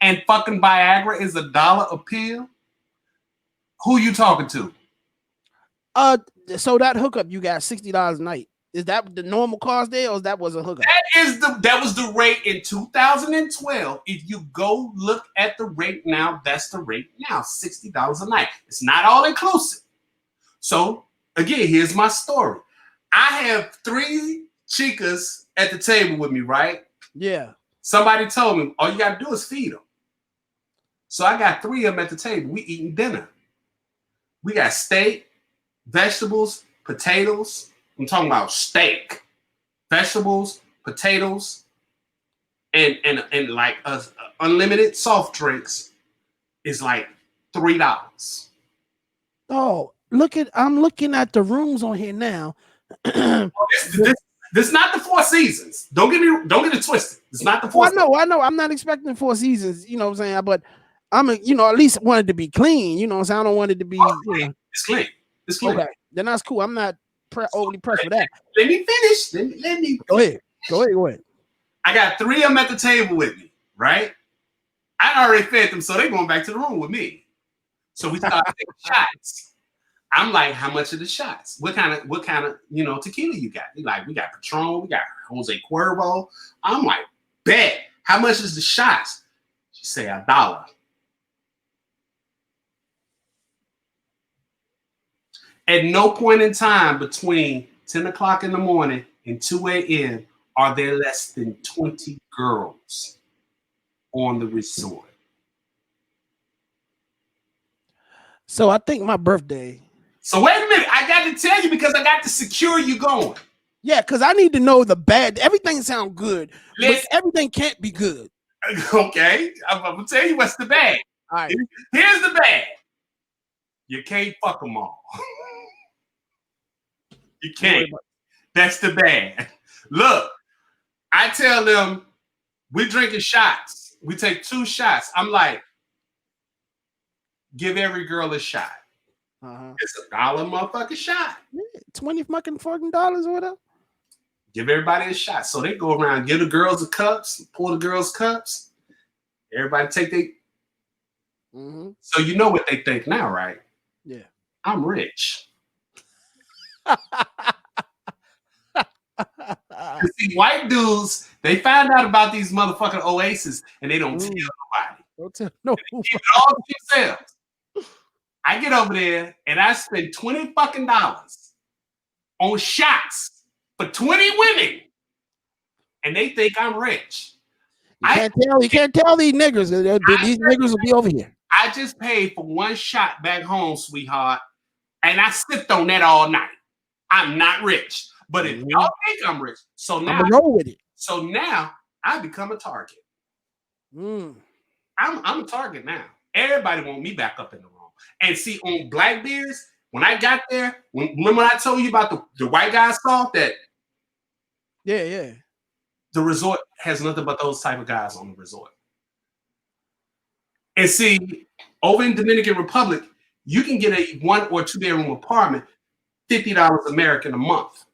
and fucking Viagra is $1 a pill, who you talking to? So that hookup you got $60 a night. Is that the normal cost there, or that was a hookup? That was the rate in 2012. If you go look at the rate now, that's the rate now, $60 a night. It's not all inclusive. So again, here's my story. I have 3 chicas at the table with me, right? Yeah. Somebody told me all you gotta do is feed them. So I got 3 of them at the table. We eating dinner. We got steak, vegetables, potatoes. I'm talking about steak, vegetables, potatoes, and like unlimited soft drinks is like $3. Oh, I'm looking at the rooms on here now. This not the 4 Seasons. Don't get it twisted. It's not the 4 Seasons. I know. I'm not expecting 4 Seasons, you know what I'm saying? But I'm at least want it to be clean, you know what I'm saying? I don't want it to be It's clean. It's clean. Okay. Then that's cool. I'm not overly pressed for that. Let me finish. Let me go ahead. I got 3 of them at the table with me, right? I already fed them, so they're going back to the room with me. So we start taking shots. I'm like, how much are the shots? What kind of tequila you got? They like, we got Patron, we got Jose Cuervo. I'm like, bet. How much is the shots? She say $1. At no point in time between 10 o'clock in the morning and 2 a.m. are there less than 20 girls on the resort. So I think my birthday. So wait a minute. I got to tell you because I got to secure you going. Yeah, because I need to know the bad. Everything sounds good, but everything can't be good. Okay. I'm going to tell you what's the bad. All right. Here's the bad. You can't fuck them all. You can't. That's the bad. Look, I tell them we're drinking shots. We take 2 shots. I'm like, give every girl a shot. It's $1 motherfucking shot. $20 or whatever. Give everybody a shot. So they go around, give the girls the cups, pour the girls cups. Everybody take their. So you know what they think now, right? Yeah. I'm rich. You see, white dudes, they find out about these motherfucking oases and they don't tell nobody. Don't tell nobody. Keep it all to themselves. I get over there and I spend $20 fucking on shots for 20 women, and they think I'm rich. You can't tell these niggers. These niggers will be over here. I just paid for 1 shot back home, sweetheart, and I sipped on that all night. I'm not rich, but if y'all think I'm rich, so now I'm gonna roll with it. So now I become a target. I'm a target now. Everybody want me back up in the room. And see, on Blackbeard's, when I got there, remember I told you about the white guy saw that? Yeah. The resort has nothing but those type of guys on the resort. And see, over in Dominican Republic, you can get a 1 or 2 bedroom apartment, $50 American a month.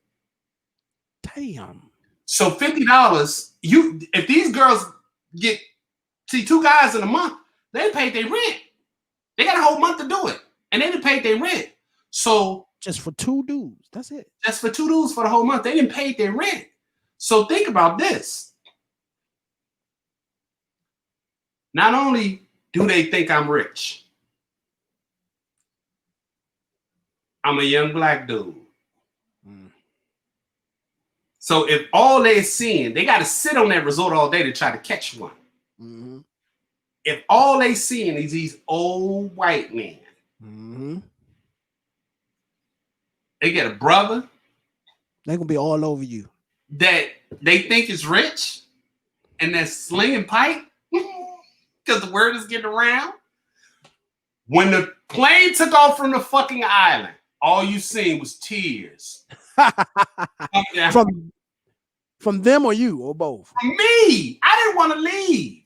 Damn. So $50, if these girls get 2 guys in a month, they paid their rent. They got a whole month to do it, and they didn't pay their rent. So just for 2 dudes, that's it. Just for 2 dudes for the whole month, they didn't pay their rent. So think about this. Not only do they think I'm rich, I'm a young black dude. So if all they're seeing, they got to sit on that resort all day to try to catch one. If all they seeing is these old white men, they get a brother. They're going to be all over you. That they think is rich and they're slinging pipe because the word is getting around. When the plane took off from the fucking island, all you seen was tears. From them or you or both? From me. I didn't want to leave.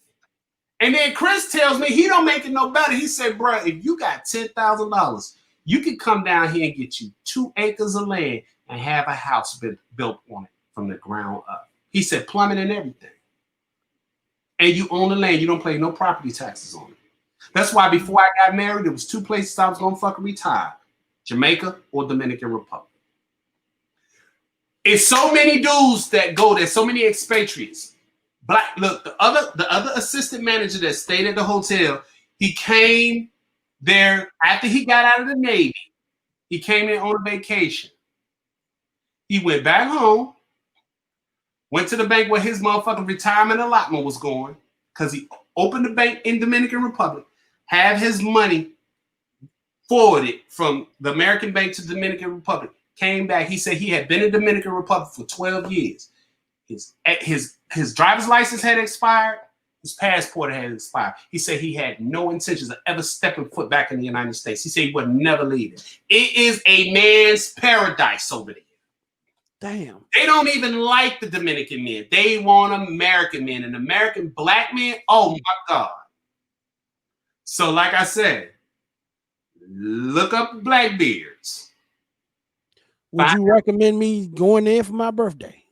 And then Chris tells me he don't make it no better. He said, bro, if you got $10,000, you can come down here and get you 2 acres of land and have a house built on it from the ground up. He said plumbing and everything. And you own the land. You don't pay no property taxes on it. That's why before I got married, there was 2 places I was going to fucking retire. Jamaica or Dominican Republic. It's so many dudes that go there, so many expatriates. Black, look, the other assistant manager that stayed at the hotel, he came there after he got out of the Navy. He came in on a vacation. He went back home, went to the bank where his motherfucking retirement allotment was going, because he opened the bank in Dominican Republic, have his money forwarded from the American bank to Dominican Republic. Came back. He said he had been in Dominican Republic for 12 years. His driver's license had expired. His passport had expired. He said he had no intentions of ever stepping foot back in the United States. He said he would never leave it. It is a man's paradise over there. Damn. They don't even like the Dominican men. They want American men. And American black men, oh my God. So like I said, look up Blackbeards. Would you recommend me going there for my birthday?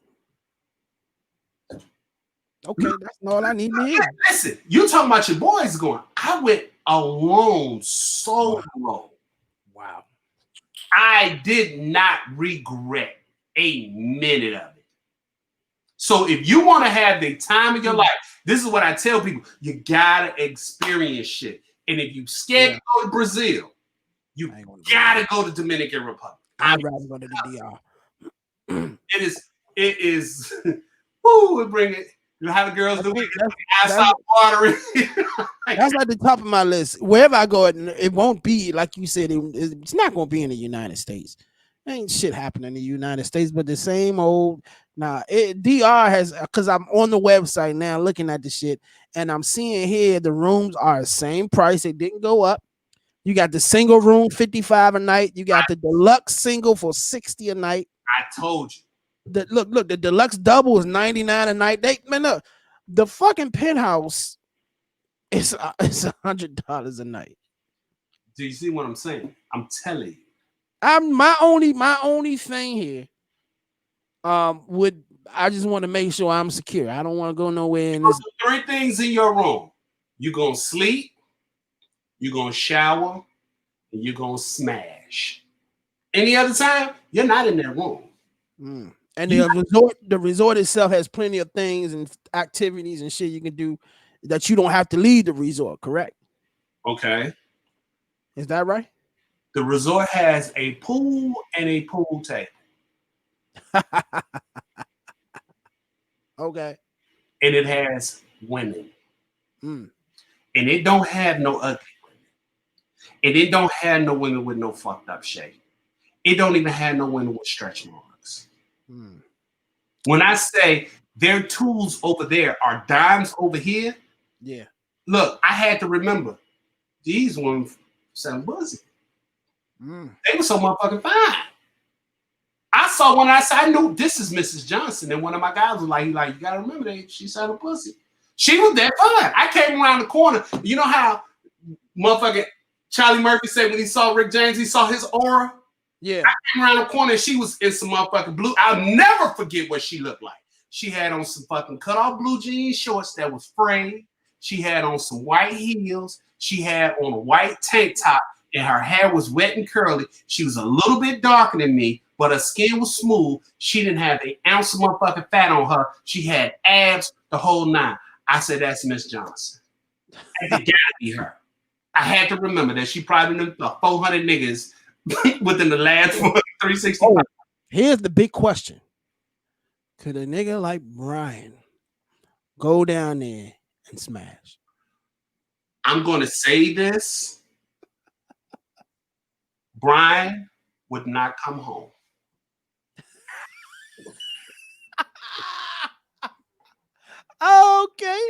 Okay, that's all I need to hear. Listen, you talking about your boys going. I went alone, solo. Wow. I did not regret a minute of it. So if you want to have the time of your life, this is what I tell people. You got to experience shit. And if you scared to go to Brazil, you got to go to Dominican Republic. I'd rather go to the DR. It is, woo, it bring it. You know how the girls do it. That's watering. That's at the top of my list. Wherever I go, it won't be, like you said, it's not going to be in the United States. Ain't shit happening in the United States, but the same old, DR has, because I'm on the website now looking at the shit, and I'm seeing here the rooms are the same price. It didn't go up. You got the single room, $55 a night. You got the deluxe single for $60 a night. I told you. Look, the deluxe double is $99 a night. Look, the fucking penthouse is $100 a night. Do you see what I'm saying? I'm telling you. My only thing here, I just want to make sure I'm secure. I don't want to go nowhere in this. 3 things in your room. You're gonna sleep, you're gonna shower, and you're gonna smash. Any other time, you're not in that room. And the resort itself has plenty of things and activities and shit you can do that you don't have to leave the resort, correct? Okay. Is that right? The resort has a pool and a pool table. Okay. And it has women. And it don't have no ugly women. And it don't have no women with no fucked up shape. It don't even have no women with stretch marks. When I say their tools over there are dimes over here, look, I had to remember these women sound buzzy. They were so motherfucking fine. I saw when I knew this is Mrs. Johnson, and one of my guys was like, you gotta remember that she said a pussy. She was that fine. I came around the corner. You know how motherfucking Charlie Murphy said when he saw Rick James, he saw his aura. Yeah. I came around the corner and she was in some motherfucking blue. I'll never forget what she looked like. She had on some fucking cut off blue jean shorts that was frayed. She had on some white heels. She had on a white tank top and her hair was wet and curly. She was a little bit darker than me, but her skin was smooth. She didn't have an ounce of motherfucking fat on her. She had abs, the whole 9. I said, that's Miss Johnson. It gotta be her. I had to remember that she probably knew 400 niggas within the last 365. Oh, here's the big question. Could a nigga like Brian go down there and smash? I'm going to say this. Brian would not come home. Okay.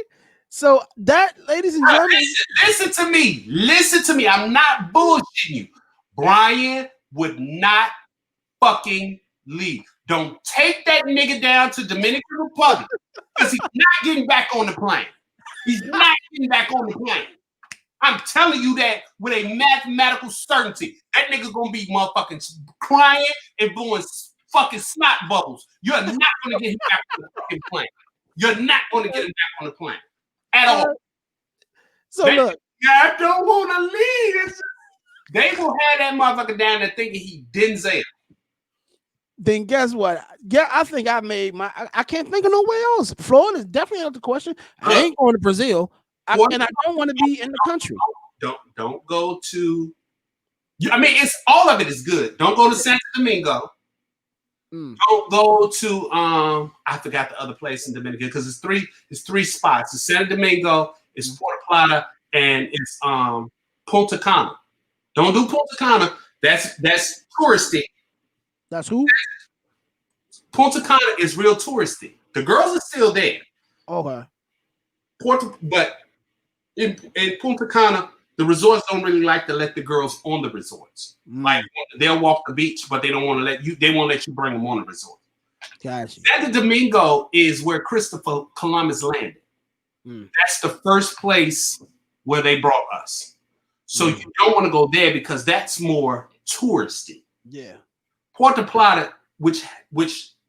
So that, ladies and gentlemen. Listen to me. Listen to me. I'm not bullshitting you. Brian would not fucking leave. Don't take that nigga down to Dominican Republic because he's not getting back on the plane. He's not getting back on the plane. I'm telling you that with a mathematical certainty. That nigga gonna be motherfucking crying and doing fucking snot bubbles. You're not going to get him back on the fucking plane. You're not going to get him back on the plane at all. So look, I don't want to leave. They will have that motherfucker down there thinking he Denzel. Then guess what? Yeah, I think I made my. I can't think of nowhere else. Florida is definitely out the question. I ain't going to Brazil, and I don't want to be in the country. Don't go to. I mean, it's all of it is good. Don't go to Santo Domingo. Don't go to I forgot the other place in Dominican because it's three spots. It's Santo Domingo, it's Puerto Plata, and it's Punta Cana. Don't do Punta Cana. That's touristy. That's who? Punta Cana is real touristy. The girls are still there. Okay. But in Punta Cana, the resorts don't really like to let the girls on the resorts. Like they'll walk the beach, but they don't want to let you. They won't let you bring them on the resort. Gotcha. Santo Domingo is where Christopher Columbus landed. That's the first place where they brought us. So you don't want to go there because that's more touristy. Yeah. Puerto Plata, which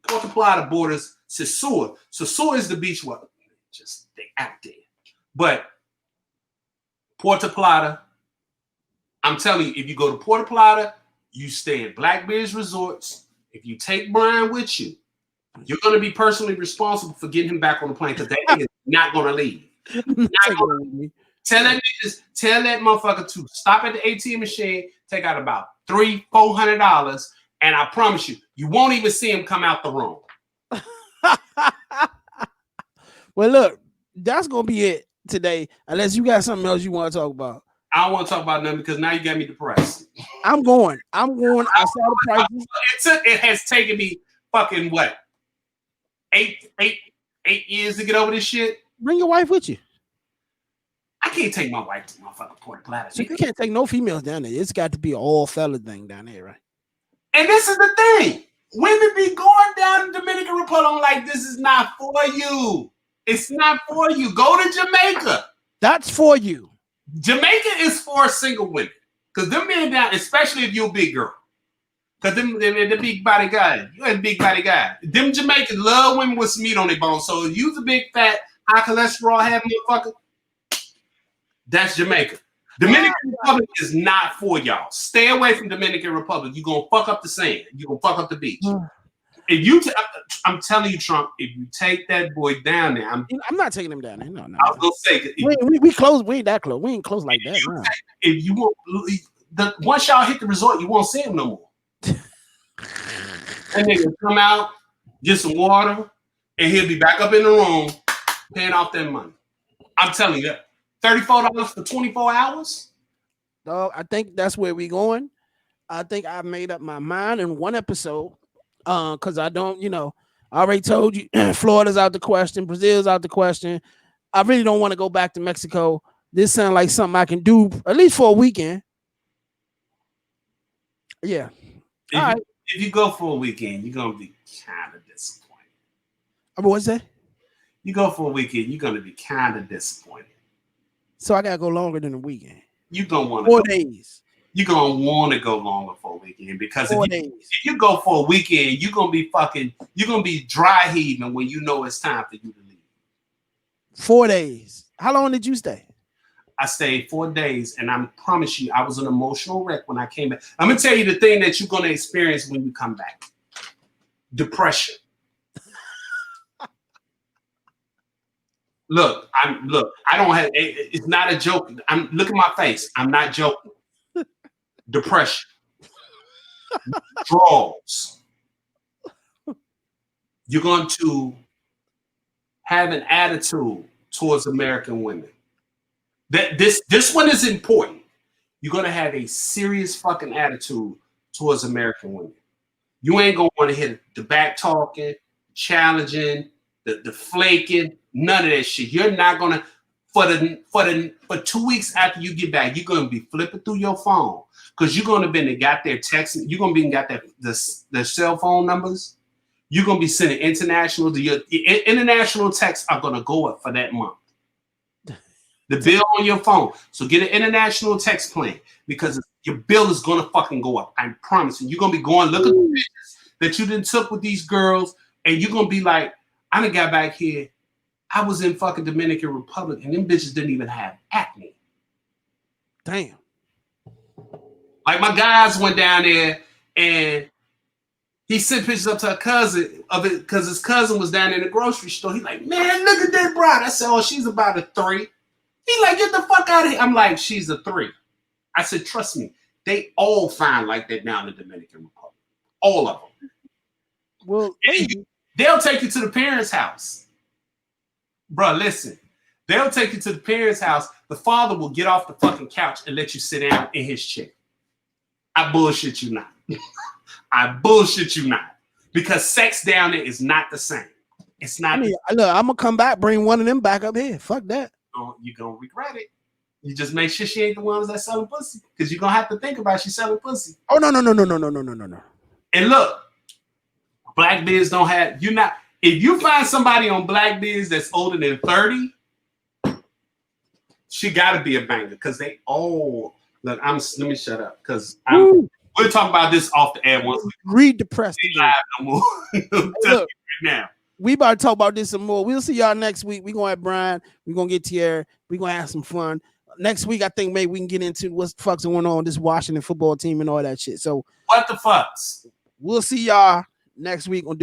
Puerto Plata borders Sosúa. Sosúa is the beach where just they out there. But Puerto Plata, I'm telling you, if you go to Puerto Plata, you stay in Blackbeard's Resorts. If you take Brian with you, you're going to be personally responsible for getting him back on the plane because that nigga is not going to leave. Tell that motherfucker to stop at the ATM machine, take out about $300-$400, and I promise you won't even see him come out the room. Well, look, that's gonna be it today. Unless you got something else you want to talk about. I don't want to talk about nothing because now you got me depressed. I'm going. I saw the prices. It has taken me fucking what? 8 years to get over this shit. Bring your wife with you. I can't take my wife to motherfucking Puerto Plata. So you can't take no females down there. It's got to be an all fella thing down there, right? And this is the thing. Women be going down to Dominican Republic. I'm like, this is not for you. It's not for you. Go to Jamaica. That's for you. Jamaica is for single women. Because them men down, especially if you're a big girl. Because them the big body guy. You ain't a big body guy. Them Jamaicans love women with some meat on their bones. So if you's a big fat, high cholesterol having motherfucker, that's Jamaica. Dominican Republic is not for y'all. Stay away from Dominican Republic. You're going to fuck up the sand. You're going to fuck up the beach. If you, I'm telling you, Trump, if you take that boy down there, I'm not taking him down there. No. I was going to say, we close. We ain't that close. We ain't close like that. No. If you want, once y'all hit the resort, you won't see him no more. And nigga come out, get some water, and he'll be back up in the room paying off that money. I'm telling you that. $34 for 24 hours? Dog, I think that's where we going. I think I made up my mind in one episode. Because I don't, I already told you Florida's out the question, Brazil's out the question. I really don't want to go back to Mexico. This sounds like something I can do at least for a weekend. Yeah. If you go for a weekend, you're gonna be kind of disappointed. What's that? You go for a weekend, you're gonna be kind of disappointed. So I gotta go longer than a weekend. You're gonna want to 4 days. You're gonna want to go longer for a weekend because if you go for a weekend, you're gonna be dry heaving when you know it's time for you to leave. 4 days. How long did you stay? I stayed 4 days, and I promise you, I was an emotional wreck when I came back. I'm gonna tell you the thing that you're gonna experience when you come back: depression. Look, I don't have. It's not a joke. Look at my face. I'm not joking. Depression, withdrawals. You're going to have an attitude towards American women. That this one is important. You're going to have a serious fucking attitude towards American women. You ain't going to want to hear the back talking, challenging, the flaking, none of that shit. You're not going to. For 2 weeks after you get back, you're going to be flipping through your phone because you're going to be got their texting. You're going to be got their cell phone numbers. You're going to be sending international. Your international texts are going to go up for that month. The bill on your phone. So get an international text plan because your bill is going to fucking go up. I promise you. You're going to be going looking at that you done took with these girls, and you're gonna be like, I done got back here. I was in fucking Dominican Republic, and them bitches didn't even have acne. Damn. Like my guys went down there, and he sent pictures up to a cousin of it because his cousin was down in the grocery store. He's like, man, look at that bride. I said, oh, she's about a 3. He's like, get the fuck out of here. I'm like, she's a 3. I said, trust me, they all fine like that down in the Dominican Republic. All of them. Well, they'll take you to the parents' house. Bro, listen. They'll take you to the parents' house. The father will get off the fucking couch and let you sit down in his chair. I bullshit you not. I bullshit you not. Because sex down there is not the same. It's not. I mean, look, I'm gonna come back, bring one of them back up here. Fuck that. You're gonna regret it. You just make sure she ain't the ones that selling pussy. Because you're gonna have to think about she selling pussy. Oh no. And look, black biz don't have you not. If you find somebody on black biz that's older than 30, she gotta be a banger because they all look. Let me shut up because we'll talk about this off the air once we read the press. No more. Look, right now. We about to talk about this some more. We'll see y'all next week. We're gonna have Brian, we're gonna get Tierra, we're gonna have some fun. Next week, I think maybe we can get into what's the fuck's going on with this Washington football team and all that shit. So what the fucks? We'll see y'all next week on